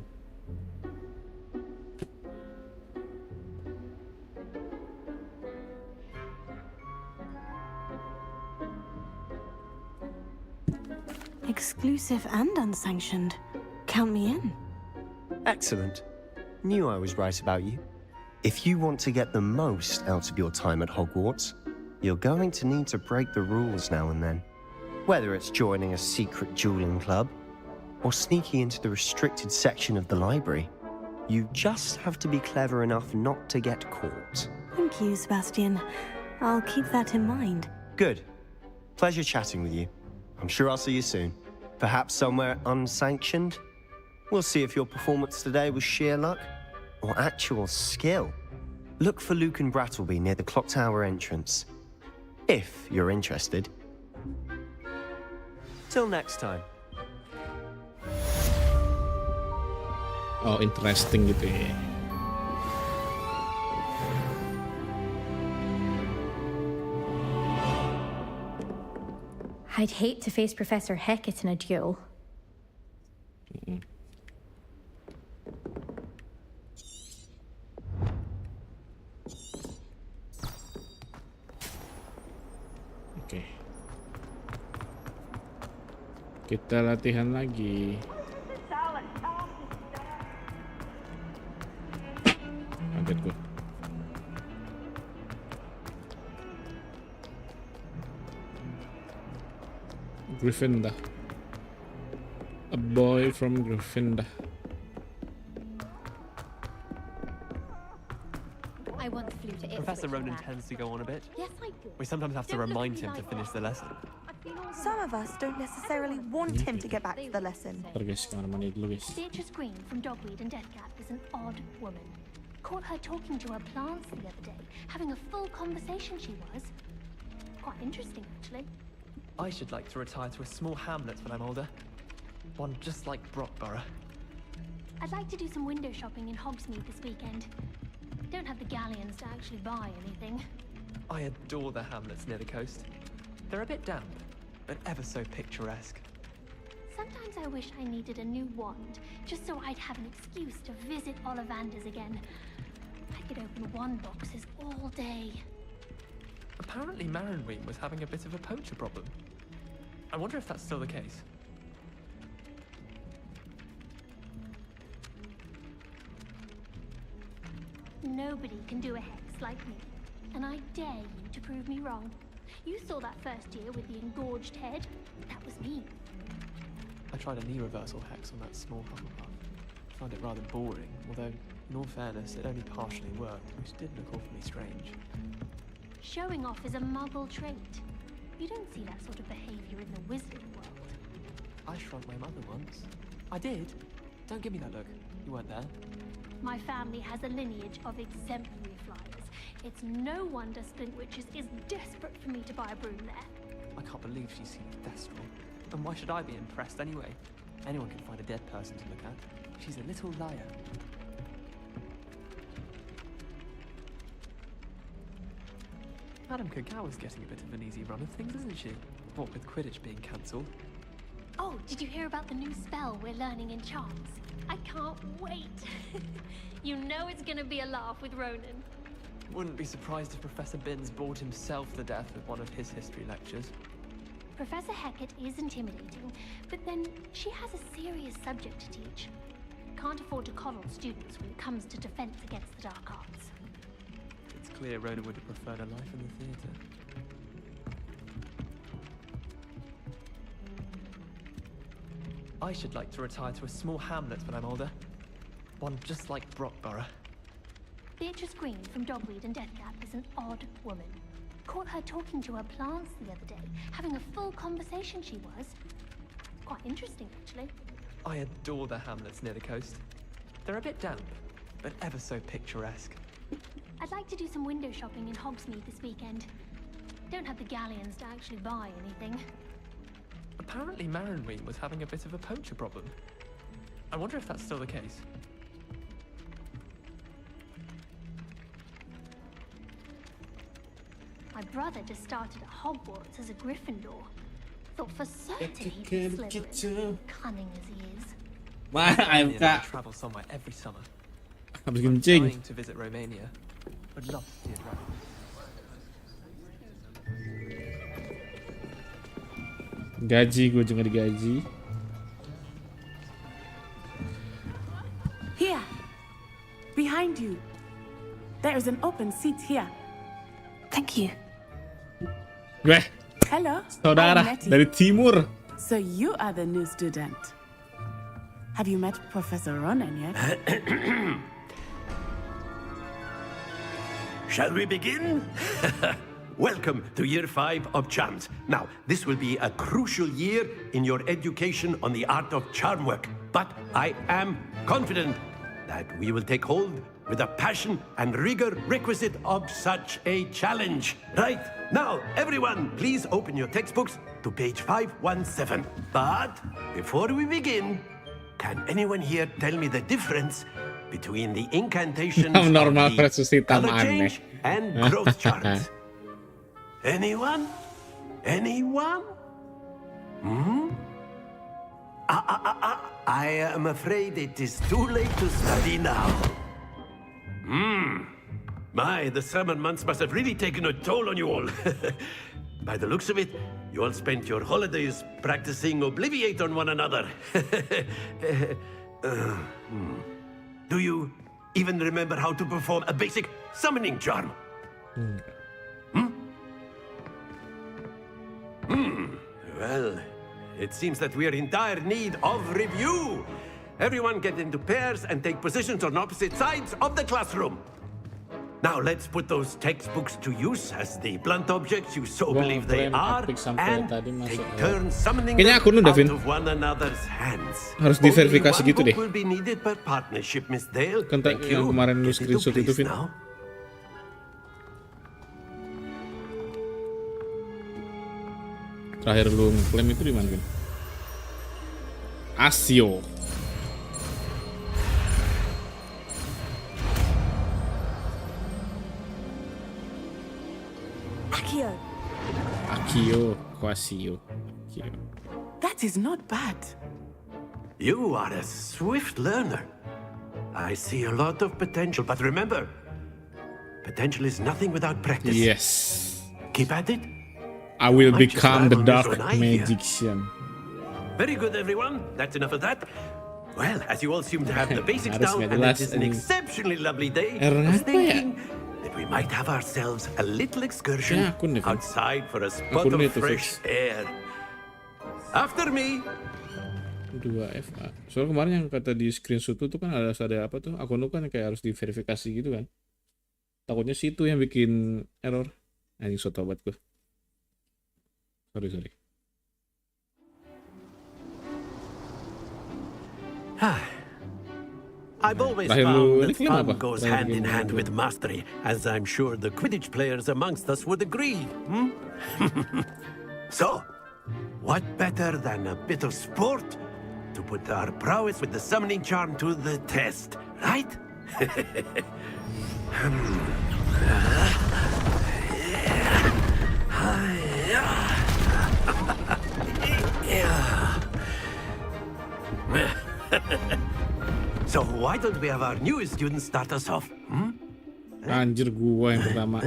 Exclusive and unsanctioned. Count me in. Excellent. Knew I was right about you. If you want to get the most out of your time at Hogwarts, you're going to need to break the rules now and then. Whether it's joining a secret dueling club, or sneaking into the restricted section of the library. You just have to be clever enough not to get caught. Thank you, Sebastian. I'll keep that in mind. Good. Pleasure chatting with you. I'm sure I'll see you soon. Perhaps somewhere unsanctioned? We'll see if your performance today was sheer luck or actual skill. Look for Luke and Brattleby near the clock tower entrance. If you're interested. Till next time. Oh, interesting gitu ya. I'd hate to face Professor Hecat in a duel. Oke. Kita latihan lagi. Kaget gue. Gryffindor. A boy from Gryffindor. I want the flute to Professor Ronan tends to go on a bit. Yes, I do. We sometimes have to remind him to finish the lesson. Some of us don't necessarily want him to get back to the lesson. Beatrice Green from Dogweed and Deathcap is an odd woman. Caught her talking to her plants the other day, having a full conversation she was. Quite interesting, actually. I should like to retire to a small hamlet when I'm older. One just like Brockborough. I'd like to do some window shopping in Hogsmeade this weekend. Don't have the galleons to actually buy anything. I adore the hamlets near the coast. They're a bit damp, but ever so picturesque. Sometimes I wish I needed a new wand, just so I'd have an excuse to visit Ollivanders again. I could open wand boxes all day. Apparently Marinween was having a bit of a poacher problem. I wonder if that's still the case. Nobody can do a hex like me, and I dare you to prove me wrong. You saw that first year with the engorged head. That was me. I tried a knee reversal hex on that small Hufflepuff. I found it rather boring, although, in all fairness, it only partially worked, which did look awfully strange. Showing off is a muggle trait. You don't see that sort of behavior in the wizarding world. I shrunk my mother once. I did. Don't give me that look. You weren't there. My family has a lineage of exemplary flyers. It's no wonder Splintwitches is desperate for me to buy a broom there. I can't believe she's seen a Thestral. And why should I be impressed anyway? Anyone can find a dead person to look at. She's a little liar. Madame Kagawa's getting a bit of an easy run of things, isn't she? What with Quidditch being cancelled. Oh, did you hear about the new spell we're learning in charms? I can't wait. You know it's gonna be a laugh with Ronan. Wouldn't be surprised if Professor Binns bored himself to death with one of his history lectures. Professor Hecat is intimidating, but then she has a serious subject to teach. Can't afford to coddle students when it comes to defense against the dark arts. It's clear Rhoda would have preferred a life in the theatre. I should like to retire to a small hamlet when I'm older. One just like Brockborough. Beatrice Green from Dogweed and Deathcap is an odd woman. Caught her talking to her plants the other day, having a full conversation she was. Quite interesting, actually. I adore the hamlets near the coast. They're a bit damp, but ever so picturesque. I'd like to do some window shopping in Hogsmeade this weekend. Don't have the galleons to actually buy anything. Apparently Marinween was having a bit of a poacher problem. I wonder if that's still the case. My brother just started at Hogwarts as a Gryffindor. Thought for certain he'd be Slytherin, cunning as he is. I travel somewhere every summer. I'm dying to visit Romania. Would love to see it right. Gaji, gue juga digaji. Here, behind you. There is an open seat here. Thank you. Gue, Hello, saudara I'm Nettie. dari timur. So you are the new student. Have you met Professor Ronan yet? Shall we begin? Welcome to Year 5 of Charms. Now, this will be a crucial year in your education on the art of charm work. But I am confident that we will take hold with the passion and rigor requisite of such a challenge. Right, now, everyone, please open your textbooks to page 517. But before we begin, can anyone here tell me the difference between the incantations of the color change and growth charts? Anyone? Anyone? I am afraid it is too late to study now. My, the summer months must have really taken a toll on you all. By the looks of it, you all spent your holidays practicing Obliviate on one another. Do you even remember how to perform a basic summoning charm? Well, it seems that we are in dire need of review. Everyone get into pairs and take positions on opposite sides of the classroom. Now let's put those textbooks to use as the blunt objects you so believe they are, and take turns summoning them out of one another's hands. Harus diverifikasi gitu deh. Will be needed per partnership, Miss Dale. Kan yang kemarin lu screenshot itu, Vin. Terakhir lu ngeklaim itu di mana, Vin? Asio. Akio, Quasio. Akio. That is not bad. You are a swift learner. I see a lot of potential, but remember, potential is nothing without practice. Yes. Keep at it. I will become the dark magician. Very good, everyone. That's enough of that. Well, as you all seem to have the basics down, and it is an exceptionally lovely day, I was thinking that we might have ourselves a little excursion outside for a spot of fresh air. After me. 2FA. Soalnya kemarin yang kata di screenshot itu kan ada apa tuh? Akun lu kan kayak harus diverifikasi gitu kan. Takutnya situ yang bikin error. Anjing soto banget gue. Sorry. I've always found that fun goes hand in hand with mastery, as I'm sure the Quidditch players amongst us would agree. So, what better than a bit of sport to put our prowess with the summoning charm to the test, right? So why don't we have our newest students start us off? Anjir, gua yang pertama.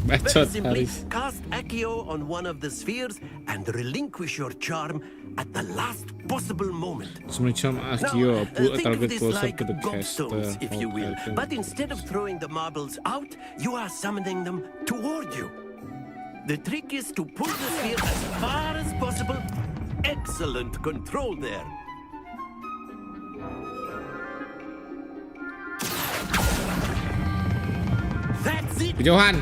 Very simply, cast Accio on one of the spheres and relinquish your charm at the last possible moment. Summoning charm Accio, pull a target closer to the caster, if you will. But instead of throwing the marbles out, you are summoning them toward you. The trick is to pull the sphere as far as possible. Excellent control there. That's it. Johan.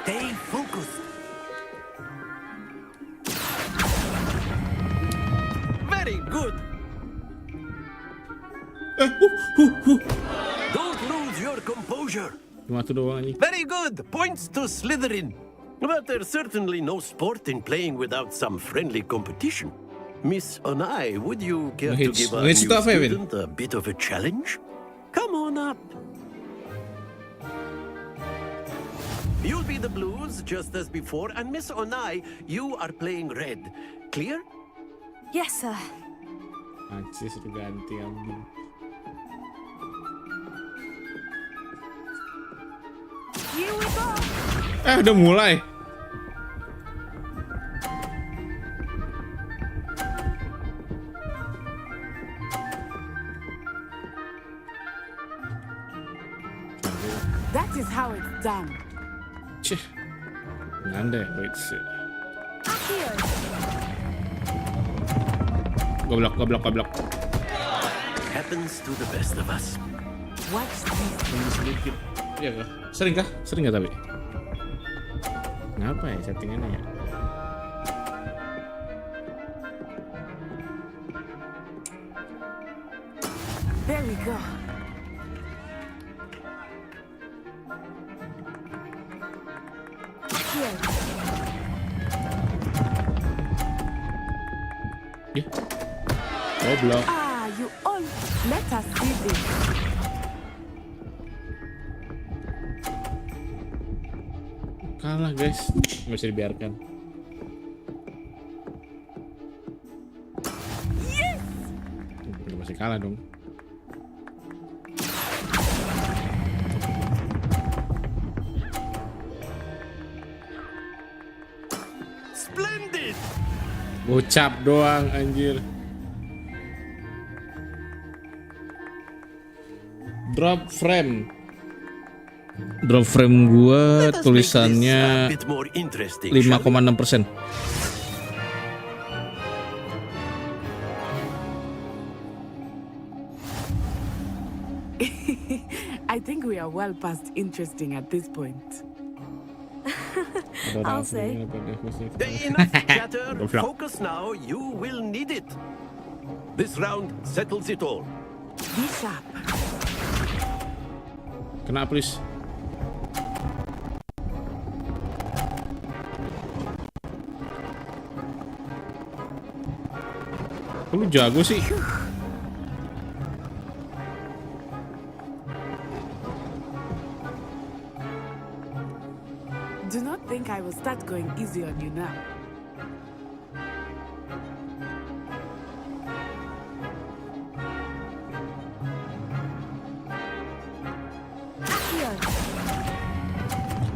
Stay focused. Very good. Don't lose your composure. Very good. Points to Slytherin. But there's certainly no sport in playing without some friendly competition. Miss Onai, would you care to give our new student a bit of a challenge? Come on up. You'll be the blues, just as before, and Miss Onai, you are playing red. Clear? Yes, sir. Anjir, sudah ganti ambil. Here we go. Udah mulai. That is how it's done. Nanda, wait. Goblok. Happens to the best of us. Watch this. Sedikit. Iya kah? Sering kah tapi? Kenapa ya settingannya ya? There we go. Here. Ya. Goblok. You all let us see this. Kalah guys, nggak bisa dibiarkan. Yes. Udah masih kalah dong. Splendid. Gocap doang anjir. Drop frame gua tulisannya 5,6%. I think we are well past interesting at this point. I'll say. Enough chatter. Focus now. You will need it. This round settles it all. Be sharp. Kena please. Kok lu jago sih? Do not think I will start going easy on you now.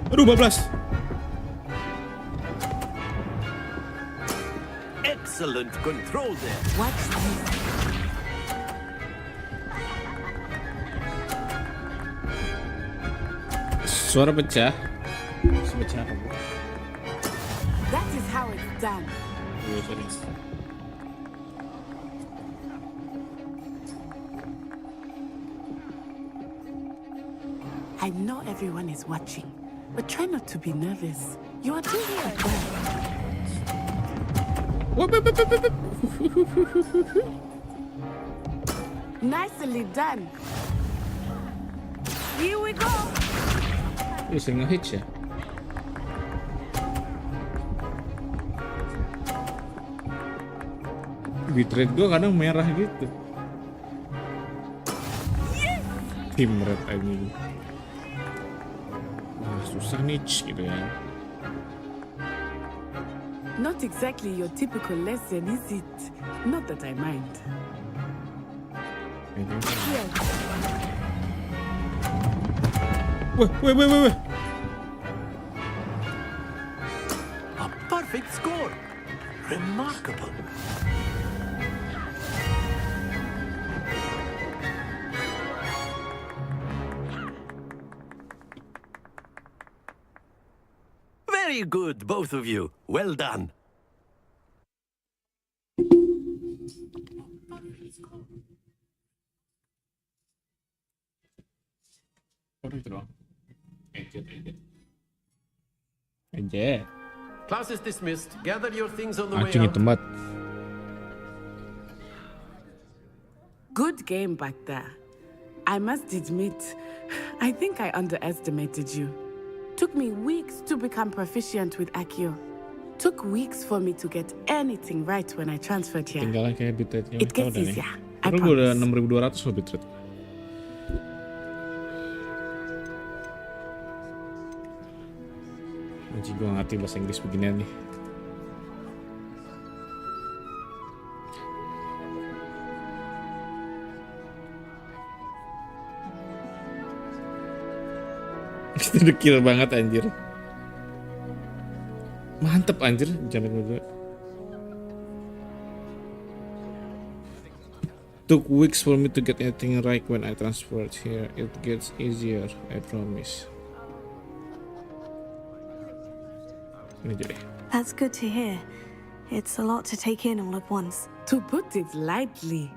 Aduh, 12. Excellent control there. Watch this. Suara pecah. Sepecah apa? That is how it's done. I know everyone is watching, but try not to be nervous. You are doing it well. Nicely done. Here we go. Bisa nge-hit ya? Bitrate gue kadang merah gitu. Yes. Tim red anjing. Wah, susah nih gitu ya. Not exactly your typical lesson, is it? Not that I mind. Here. Wait. A perfect score. Remarkable. Very good, both of you. Well done. Aja. Class is dismissed. Gather your things on the way Anjing out. itu mat. Good game back there. I must admit, I think I underestimated you. Took me weeks to become proficient with Accio. Took weeks for me to get anything right when I transferred here. Tinggalan kayak bitrate-nya. It gets easier. I Terus gue udah promise. 6.200 loh bitrate. Anjing gue ngerti bahasa Inggris beginian nih. Itu dekil banget anjir. Mantep anjir, jangan berdua. Took weeks for me to get everything right when I transferred here. It gets easier, I promise. Ini aja deh. That's good to hear. It's a lot to take in all at once. To put it lightly,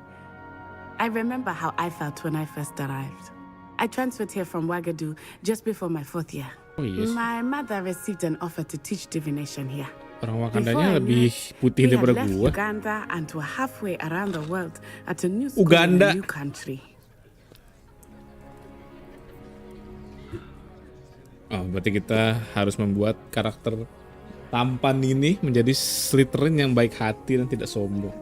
I remember how I felt when I first arrived. I transferred here from Wagadu just before my 4th year. Oh, yes. My mother received an offer to teach divination here. Orang Wakandanya lebih putih daripada left gua. Uganda and were halfway around the world at a new school Uganda. in a new country. Oh, berarti kita harus membuat karakter tampan ini menjadi Slytherin yang baik hati dan tidak sombong.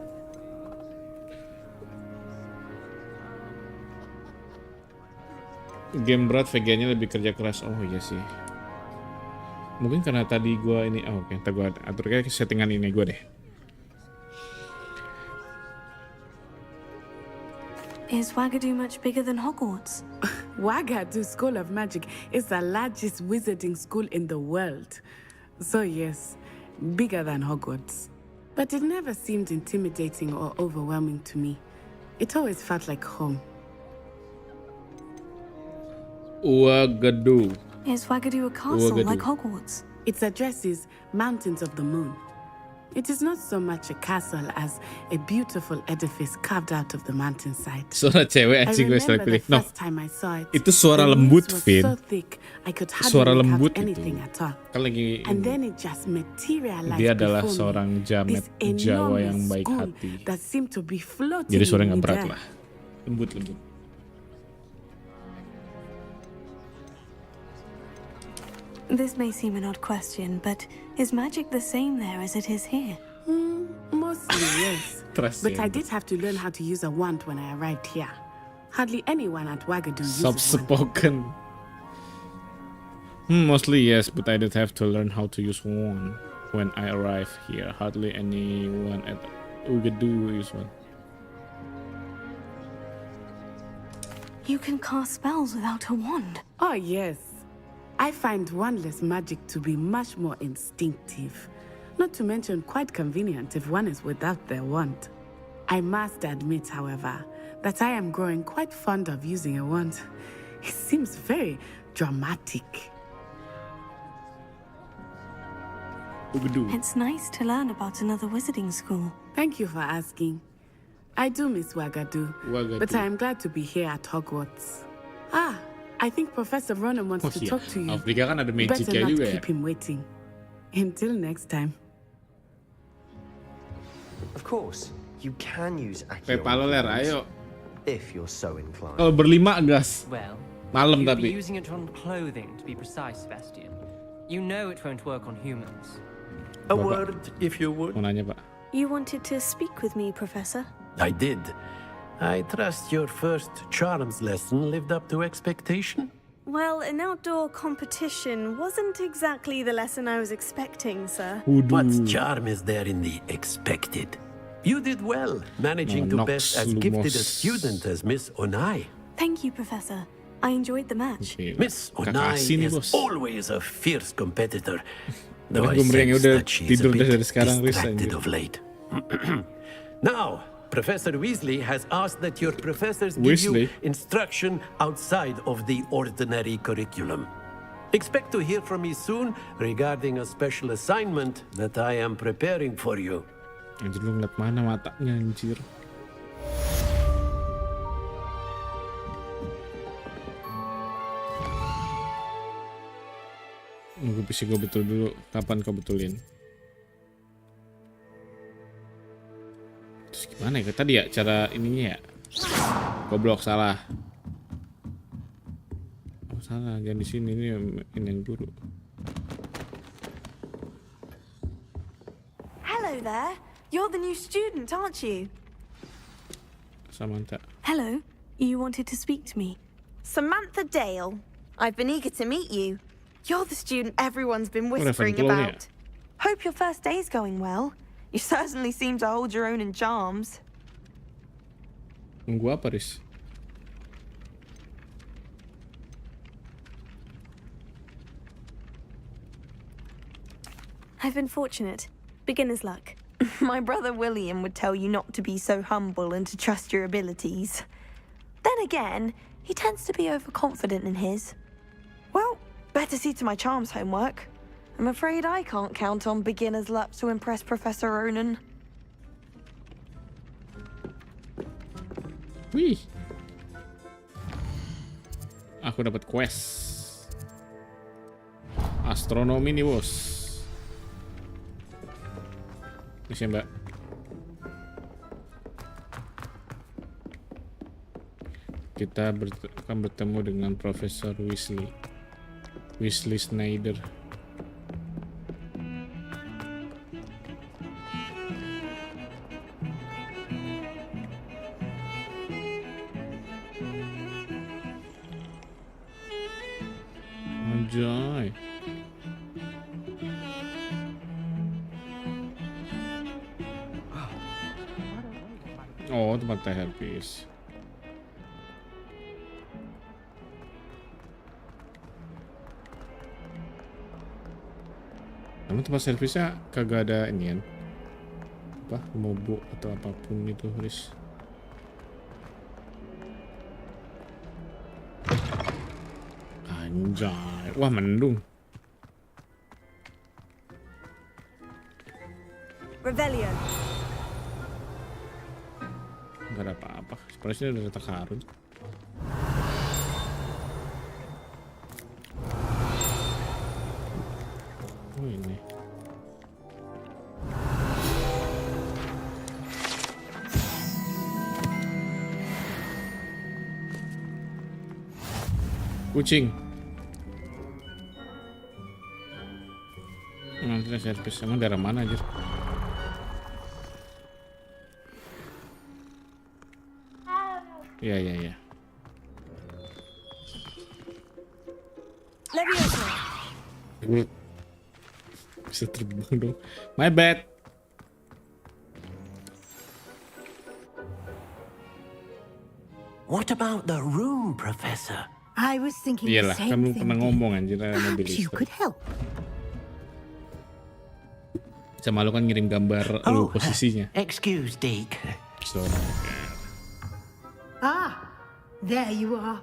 Game berat VG-nya lebih kerja keras. Oh iya sih. Mungkin karena tadi gua ini. Oh, oke, ntar gua atur kayak settingan ini gua deh. Is Wagadu much bigger than Hogwarts? Wagadu School of Magic is the largest wizarding school in the world. So yes, bigger than Hogwarts. But it never seemed intimidating or overwhelming to me. It always felt like home. Wagadu. Is Wagadu a castle like Hogwarts? Its address is Mountains of the Moon. It is not so much a castle as a beautiful edifice carved out of the mountainside. Suara cewek anjing gue selalu pilih. No, it, itu suara lembut, Vin. So thick, I could Suara lembut anything itu. at all. Kan lagi And then it just materialized dia adalah before seorang me, jamet this Jawa yang enormous baik school hati. that seemed to be floating Jadi suara in nggak berat midair. lah. Lembut. This may seem an odd question, but is magic the same there as it is here? Mostly, yes. But I did have to learn how to use a wand when I arrived here. Hardly anyone at Wagadu uses one. Soft-spoken. Mostly yes, but I did have to learn how to use one when I arrived here. Hardly anyone at Wagadu use one. You can cast spells without a wand. Oh, yes. I find wandless magic to be much more instinctive. Not to mention quite convenient if one is without their wand. I must admit, however, that I am growing quite fond of using a wand. It seems very dramatic. It's nice to learn about another wizarding school. Thank you for asking. I do miss Wagadu, but I am glad to be here at Hogwarts. Ah, I think Professor Ronan wants to talk to you. Afrika kan ada Better magicnya not juga ya. keep him waiting. Until next time. Of course, you can use Pepaloler, ayo. if you're so inclined. Kalau berlima gas. Well, Malam you'd be tapi. using it on clothing, to be precise, Sebastian. You know it won't work on humans. A word, if you would. Mau nanya, Pak. You wanted to speak with me, Professor? I did. I trust your first charms lesson lived up to expectation? Well, an outdoor competition wasn't exactly the lesson I was expecting, sir. What charm is there in the expected? You did well, managing to best as gifted a student as Miss Onai. Thank you, Professor. I enjoyed the match. Miss Onai is always a fierce competitor, though I Gue sense udah that she is a tidur bit dari sekarang, Riz, distracted anjir. of late. Now, Professor Weasley has asked that your professors give you instruction outside of the ordinary curriculum. Expect to hear from me soon regarding a special assignment that I am preparing for you. Anjir, lu ngeliat mana matanya, anjir. Nunggu PC gue betul dulu. Kapan kau betulin? Terus gimana ya? Tadi ya cara ininya ya? Goblok, salah. Oh, salah, jangan di sini, ini yang guru. Hello there. You're the new student, aren't you? Samantha. Hello. You wanted to speak to me. Samantha Dale. I've been eager to meet you. You're the student everyone's been What whispering happened, Claudia? about. Hope your first day's going well. You certainly seem to hold your own in charms. Nunggu apa, Riz? I've been fortunate. Beginner's luck. My brother William would tell you not to be so humble and to trust your abilities. Then again, he tends to be overconfident in his. Well, better see to my charms homework. I'm afraid I can't count on beginner's luck to impress Professor Ronan. Wih. Aku dapat quest. Astronomi nih, bos. Ini Mbak. Kita akan bertemu dengan Profesor Weasley Snyder. Anjay. Oh, tempat teh habis. Namun tempat servisnya kagak ada ini kan? Apa? Mobo atau apapun itu, Riz. Anjay. Wah, mendung. Rebellion. Gak ada apa-apa. Sepertinya udah letak karun. Oh ini. Kucing. Nanti servis emang daerah mana aja? Iya. Bisa terbang dong. My bad. What about the room, Professor? I was thinking Iyalah, the same kan lu thing. pernah ngomong anjir You could help. Sama lu kan ngirim gambar lu posisinya. Excuse, Deke. So, Ah, there you are.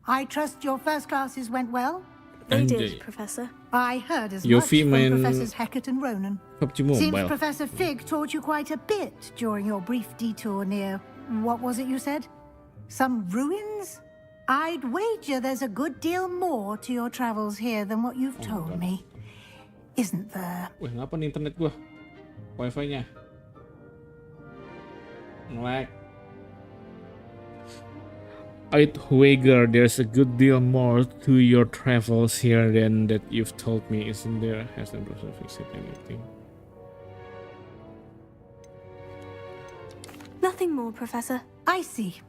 I trust your first classes went well? They did, Professor. I heard as Your much fee from main Professors Hecat and Ronan. PUBG Seems Mobile. Professor Fig taught you quite a bit during your brief detour near, what was it you said? Some ruins? I'd wager there's a good deal more to your travels here than what you've told me. Isn't there? Wah, ngapa nih internet gua? Wifi-nya nge-lag. I'd wager there's a good deal more to your travels here than that you've told me, isn't there? Hasn't Professor Fig said anything? Nothing more, Professor. I see.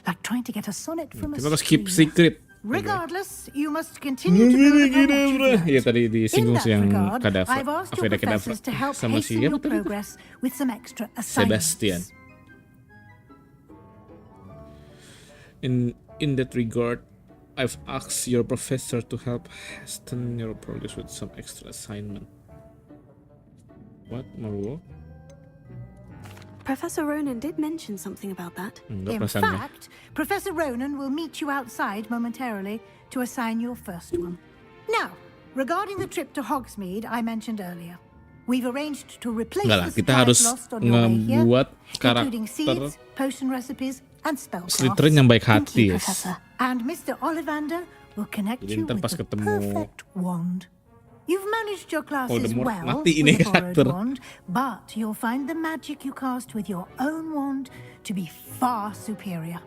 Like trying to get a sonnet from a Kita harus keep stream. secret. Regardless, you must continue to build upon what you've learned. Ya tadi disinggung In that yang regard, Kadavra, I've asked your Aveda Kedavra professors to help sama hasten siapa your tadi? progress with some extra assignments. Sebastian. In that regard, I've asked your professor to help hasten your progress with some extra assignment. What, Marwo? Professor Ronan did mention something about that. Enggak In perasaannya. fact, Professor Ronan will meet you outside momentarily to assign your first one. Now, regarding the trip to Hogsmeade I mentioned earlier, we've arranged to replace Enggak lah, the kita supplies harus lost on your way here, ngebuat including karakter seeds, potion recipes, and spellcrafts. Slytherin yang baik Thank hati, you, yes. Professor. And Mr. Ollivander will connect Jadi you ntar with pas the ketemu perfect wand. You've managed your classes Voldemort, well mati ini with a borrowed karakter. wand, but you'll find the magic you cast with your own wand to be far superior.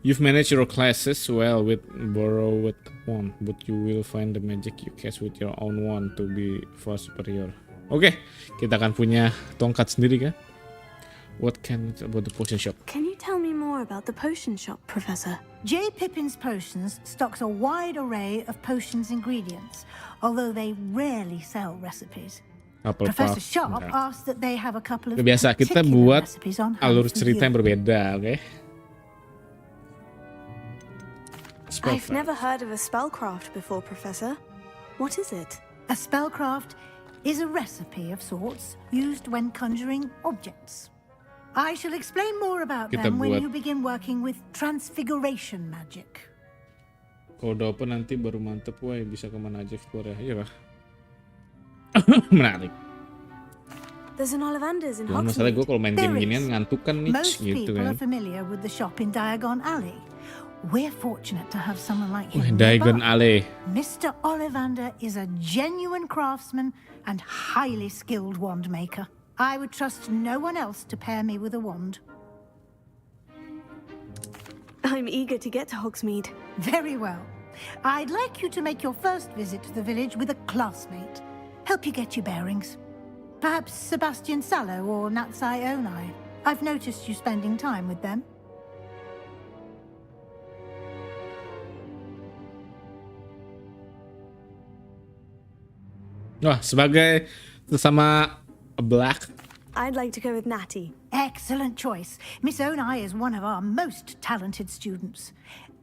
You've managed your classes well with borrowed wand, but you will find the magic you cast with your own wand to be far superior. Oke, kita akan punya tongkat sendiri kan? What can it about the potion shop? Can you tell me more about the potion shop, Professor? J. Pippin's Potions stocks a wide array of potions ingredients, although they rarely sell recipes. Apple Professor puff, Sharp enggak. asked that they have a couple of Biasa kita particular buat recipes on hand alur for cerita yang you. berbeda, oke? I've never heard of a spellcraft before, Professor. What is it? A spellcraft is a recipe of sorts used when conjuring objects. I shall explain more about them when you begin working with transfiguration magic. Kalau udah open nanti baru mantep, wah bisa kemana aja explore ya, iya lah. Menarik. There's an Ollivander's in Hogsmeade. Masalah gue kalau main game ginian ngantuk kan nih, Most gitu people kan. are familiar with the shop in Diagon Alley. We're fortunate to have someone like him. Diagon Alley. Mr. Ollivander is a genuine craftsman and highly skilled wand maker. I would trust no one else to pair me with a wand. I'm eager to get to Hogsmeade. Very well. I'd like you to make your first visit to the village with a classmate. Help you get your bearings. Perhaps Sebastian Sallow or Natsai Onai. I've noticed you spending time with them. Wah, sebagai sesama Black, I'd like to go with Natty. Excellent choice. Miss Onai is one of our most talented students.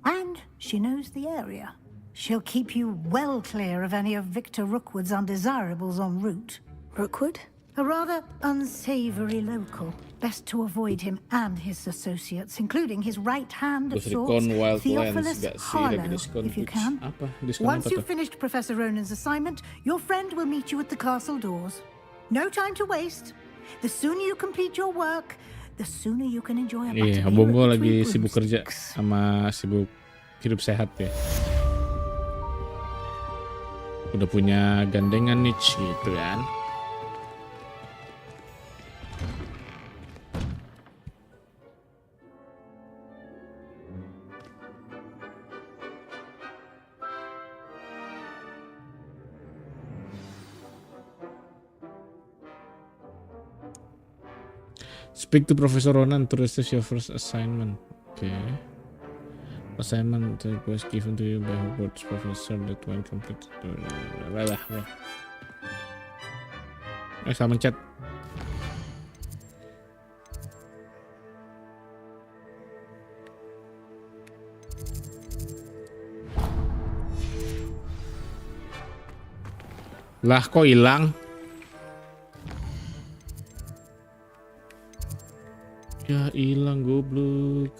And she knows the area. She'll keep you well clear of any of Victor Rookwood's undesirables en route. Rookwood? A rather unsavory local. Best to avoid him and his associates, including his right hand of sorts, Theophilus Harlow, if you can. Once you've finished Professor Ronan's assignment, your friend will meet you at the castle doors. No time to waste. The sooner you complete your work, the sooner you can enjoy a bite of Bongo lagi sibuk kerja sama sibuk hidup sehat ya. Udah punya gandengan nih gitu kan. Speak to Professor Ronan to receive your first assignment. Okay. Assignment was given to you by Hogwarts professor that when completed. Sama chat. Lah kok hilang? Ya hilang goblok.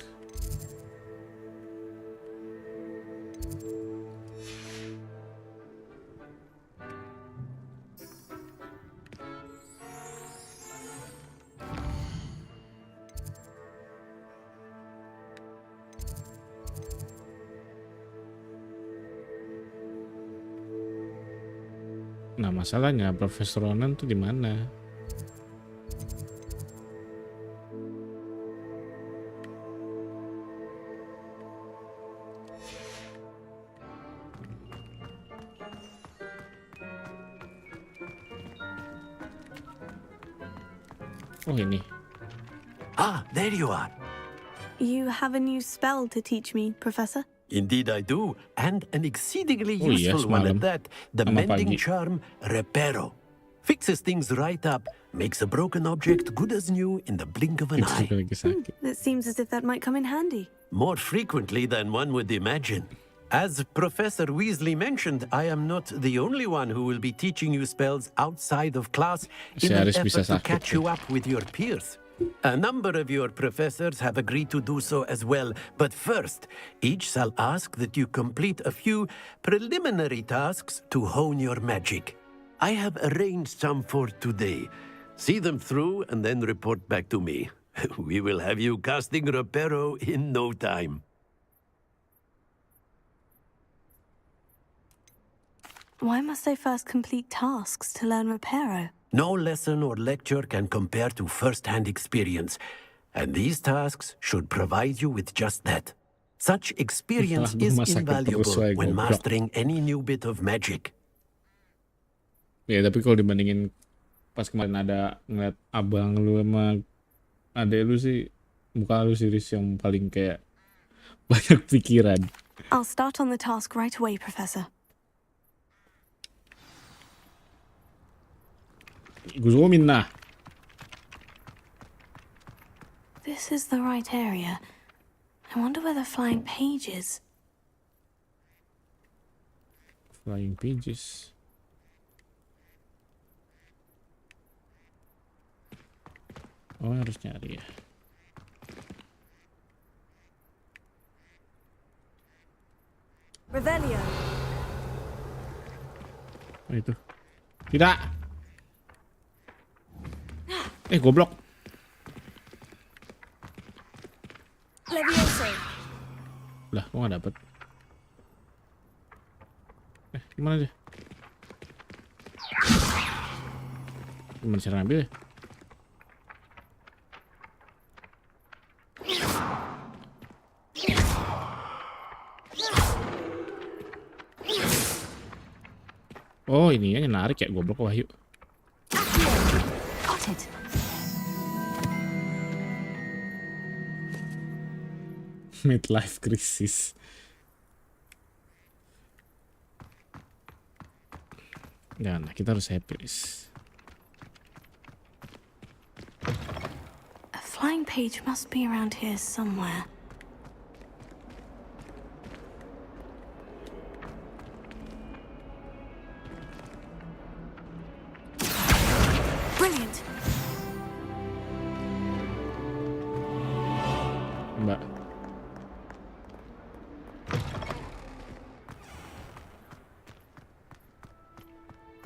Nah masalahnya Profesor Ronan tuh di mana? Oh ini. Ah, there you are. You have a new spell to teach me, Professor? Indeed I do, and an exceedingly useful one at that. The mending charm, Reparo. Fixes things right up, makes a broken object good as new in the blink of an eye. It seems as if that might come in handy. More frequently than one would imagine. As Professor Weasley mentioned, I am not the only one who will be teaching you spells outside of class in an effort to catch you up with your peers. A number of your professors have agreed to do so as well, but first, each shall ask that you complete a few preliminary tasks to hone your magic. I have arranged some for today. See them through and then report back to me. We will have you casting Reparo in no time. Why must I first complete tasks to learn Reparo? No lesson or lecture can compare to first-hand experience, and these tasks should provide you with just that. Such experience is invaluable when mastering any new bit of magic. Ya, tapi kalau dibandingin pas kemarin ada ngeliat abang lu sama adek lu sih, muka lu Sirius yang paling kayak banyak pikiran. I'll start on the task right away, Professor. Minna. This is the right area. I wonder where the flying page is. Flying pages. Oh, harus nyari ya. Revelio. Oh, itu. Tidak. Goblok. Levioso. Lah, kok nggak dapet? Gimana aja? Gimana cara ngambil ya? Oh, ini ya narik ya, goblok Wahyu. Midlife crisis. Nah, kita harus happy. A flying page must be around here somewhere. Brilliant. Mbak.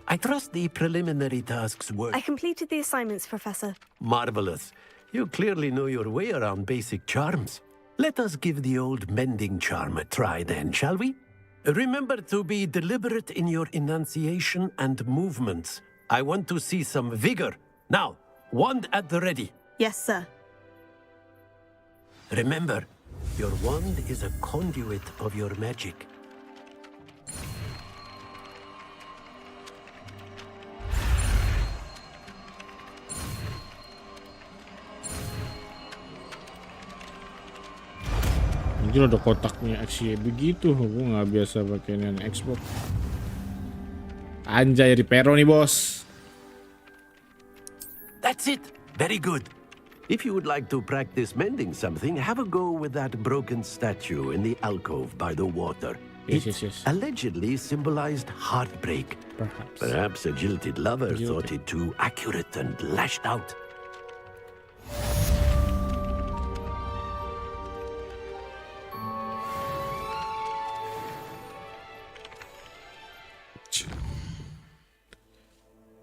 I trust the preliminary tasks work. I completed the assignments, Professor. Marvelous. You clearly know your way around basic charms. Let us give the old mending charm a try then, shall we? Remember to be deliberate in your enunciation and movements. I want to see some vigor. Now, wand at the ready. Yes, sir. Remember, your wand is a conduit of your magic. Ini ada kotaknya XY begitu, gue nggak biasa pakai yang Xbox. Anjay, Ripero nih bos. That's it. Very good. If you would like to practice mending something, have a go with that broken statue in the alcove by the water. Yes. Allegedly symbolized heartbreak. Perhaps a jilted lover thought it too accurate and lashed out.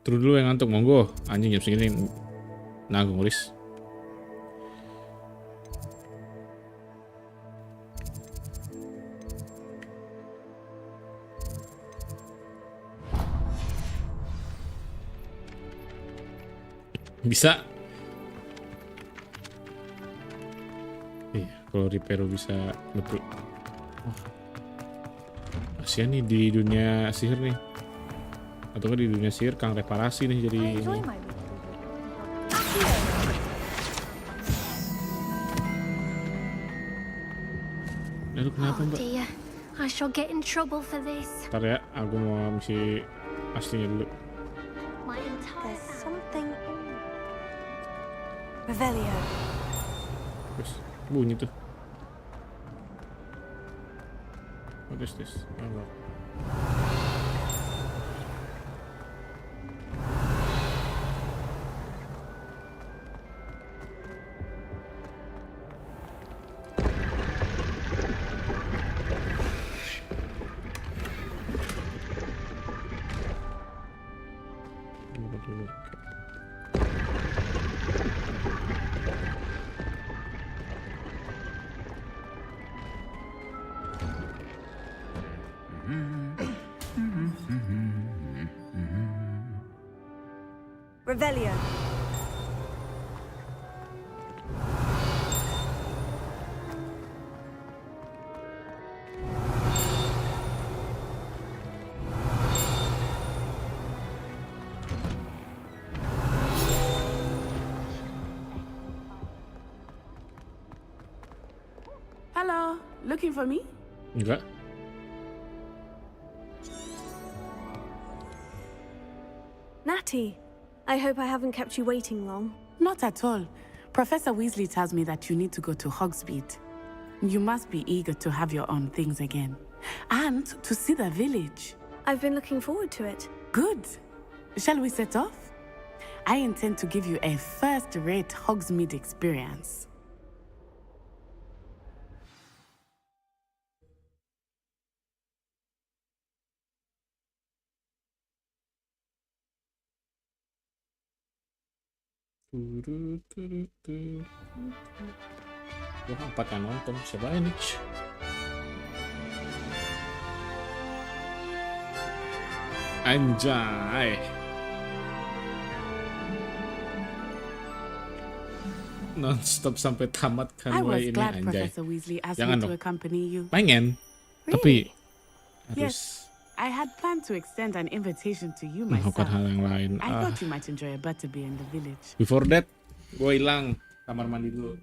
Terus dulu yang ngantuk, monggo. Anjing jam segini nanggung nulis. Bisa. Iya, kalau Ripero bisa betul. Oh. Kasian nih di dunia sihir nih. Atau di dunia sihir Kang reparasi nih jadi ini. Lalu kenapa Mbak? Dear, I shall get in trouble for this. Ntar ya, aku mau misi aslinya dulu. There's something. Revelio. Terus bunyi tuh. What is this? Oh, Revelio. Hello, looking for me? enggak. Natty, I hope I haven't kept you waiting long. Not at all. Professor Weasley tells me that you need to go to Hogsmeade. You must be eager to have your own things again. And to see the village. I've been looking forward to it. Good. Shall we set off? I intend to give you a first-rate Hogsmeade experience. Wah, 4 yang nonton. Siapa ini? Anjay. Non-stop sampai tamat kan I was ini glad anjay. Professor Weasley asked Jangan me to dong. accompany you. Pengen. Really? Tapi harus Yes, I had planned to extend an invitation to you melakukan myself. hal yang lain. I thought you might enjoy a butterbeer in the village. Before that, gue hilang kamar mandi dulu.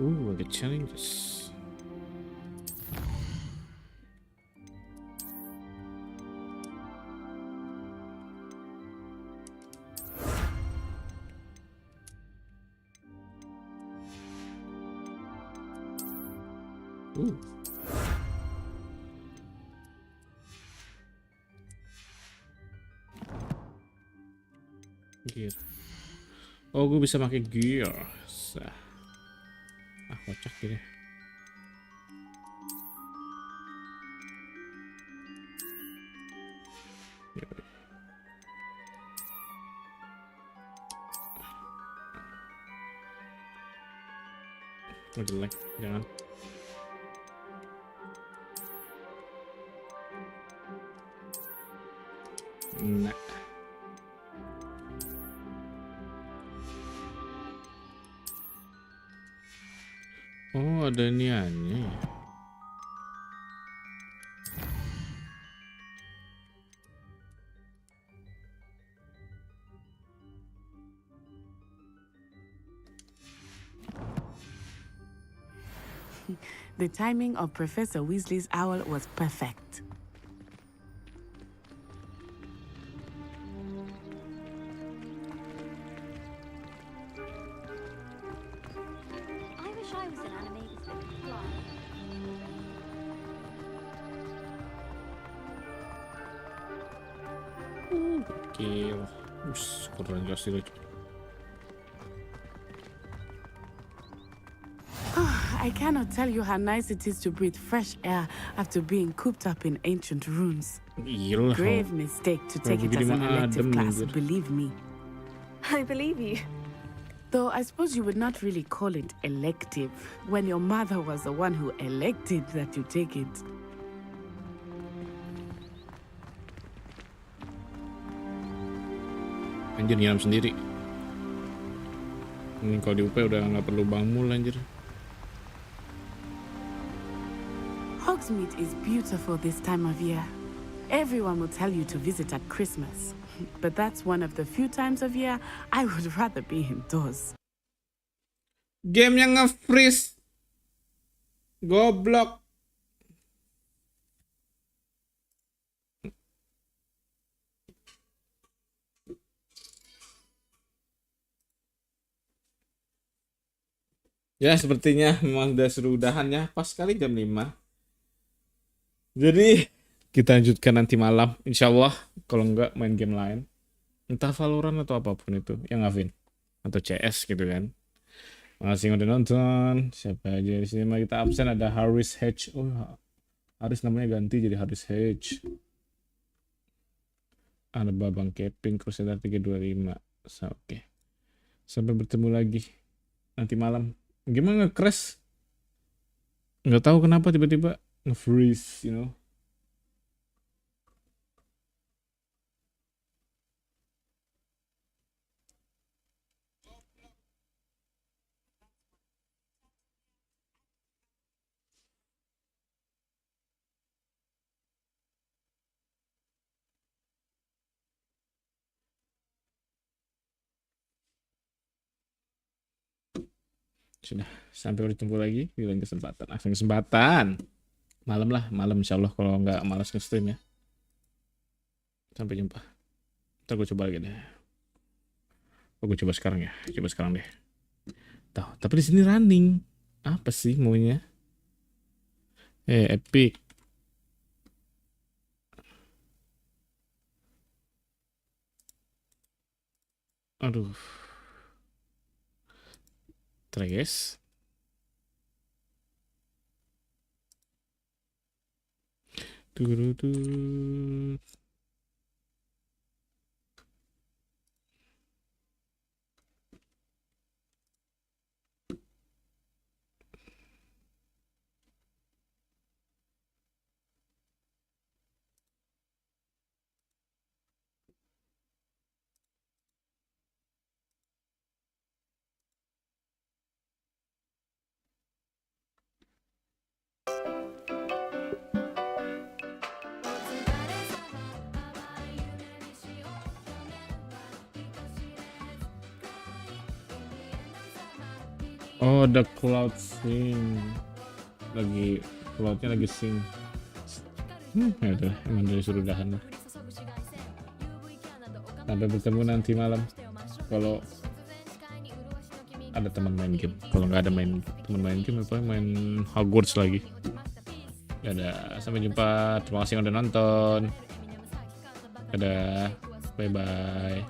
Ooh, I get challenges. Ooh. Gear. Oh, gue bisa pakai gear. Kocak gini. Oh, jelek, jangan. Nah. Oh, ada niannya. The timing of Professor Weasley's owl was perfect. Gokil. Keren kasih lucu. I cannot tell you how nice it is to breathe fresh air after being cooped up in ancient rooms. Gila. Grave mistake to take it as an elective class, believe me. I believe you. Though I suppose you would not really call it elective when your mother was the one who elected that you take it. Anjir, nyiram sendiri. Ini kalau di UP udah nggak perlu bangmul anjir. Hogsmeade is beautiful this time of year. Everyone will tell you to visit at Christmas. But that's one of the few times of year I would rather be indoors. Game yang nge-freeze. Goblok. Ya, sepertinya memang udah seru udahannya. Pas sekali jam 5. Jadi kita lanjutkan nanti malam, insya Allah. Kalau enggak main game lain, entah Valorant atau apapun itu, yang Avin atau CS gitu kan. Makasih udah nonton. Siapa aja di sini kita absen, ada Haris H. Oh, Haris namanya ganti jadi Haris H. Ada Babang Keping Crusader 325. Oke. Sampai bertemu lagi nanti malam. Gimana nge-crash? Nggak tahu kenapa tiba-tiba nge-freeze, you know. Sudah, sampai bertemu lagi di lain kesempatan. Langsung kesempatan. Malam lah, malam insya Allah kalau nggak malas nge-stream ya. Sampai jumpa. Ntar gue coba lagi deh. Gue coba sekarang ya. Coba sekarang deh. Tahu, tapi di sini running. Apa sih maunya? Epic. Aduh. Tres. Oh, the cloud sing. Cloudnya lagi sing. Ya udah, emang dari suruh dahan lah. Sampai bertemu nanti malam. Kalau ada teman main game. Kalau nggak ada teman main game, apa main Hogwarts lagi. Dadah, sampai jumpa. Terima kasih yang udah nonton. Dadah, bye bye.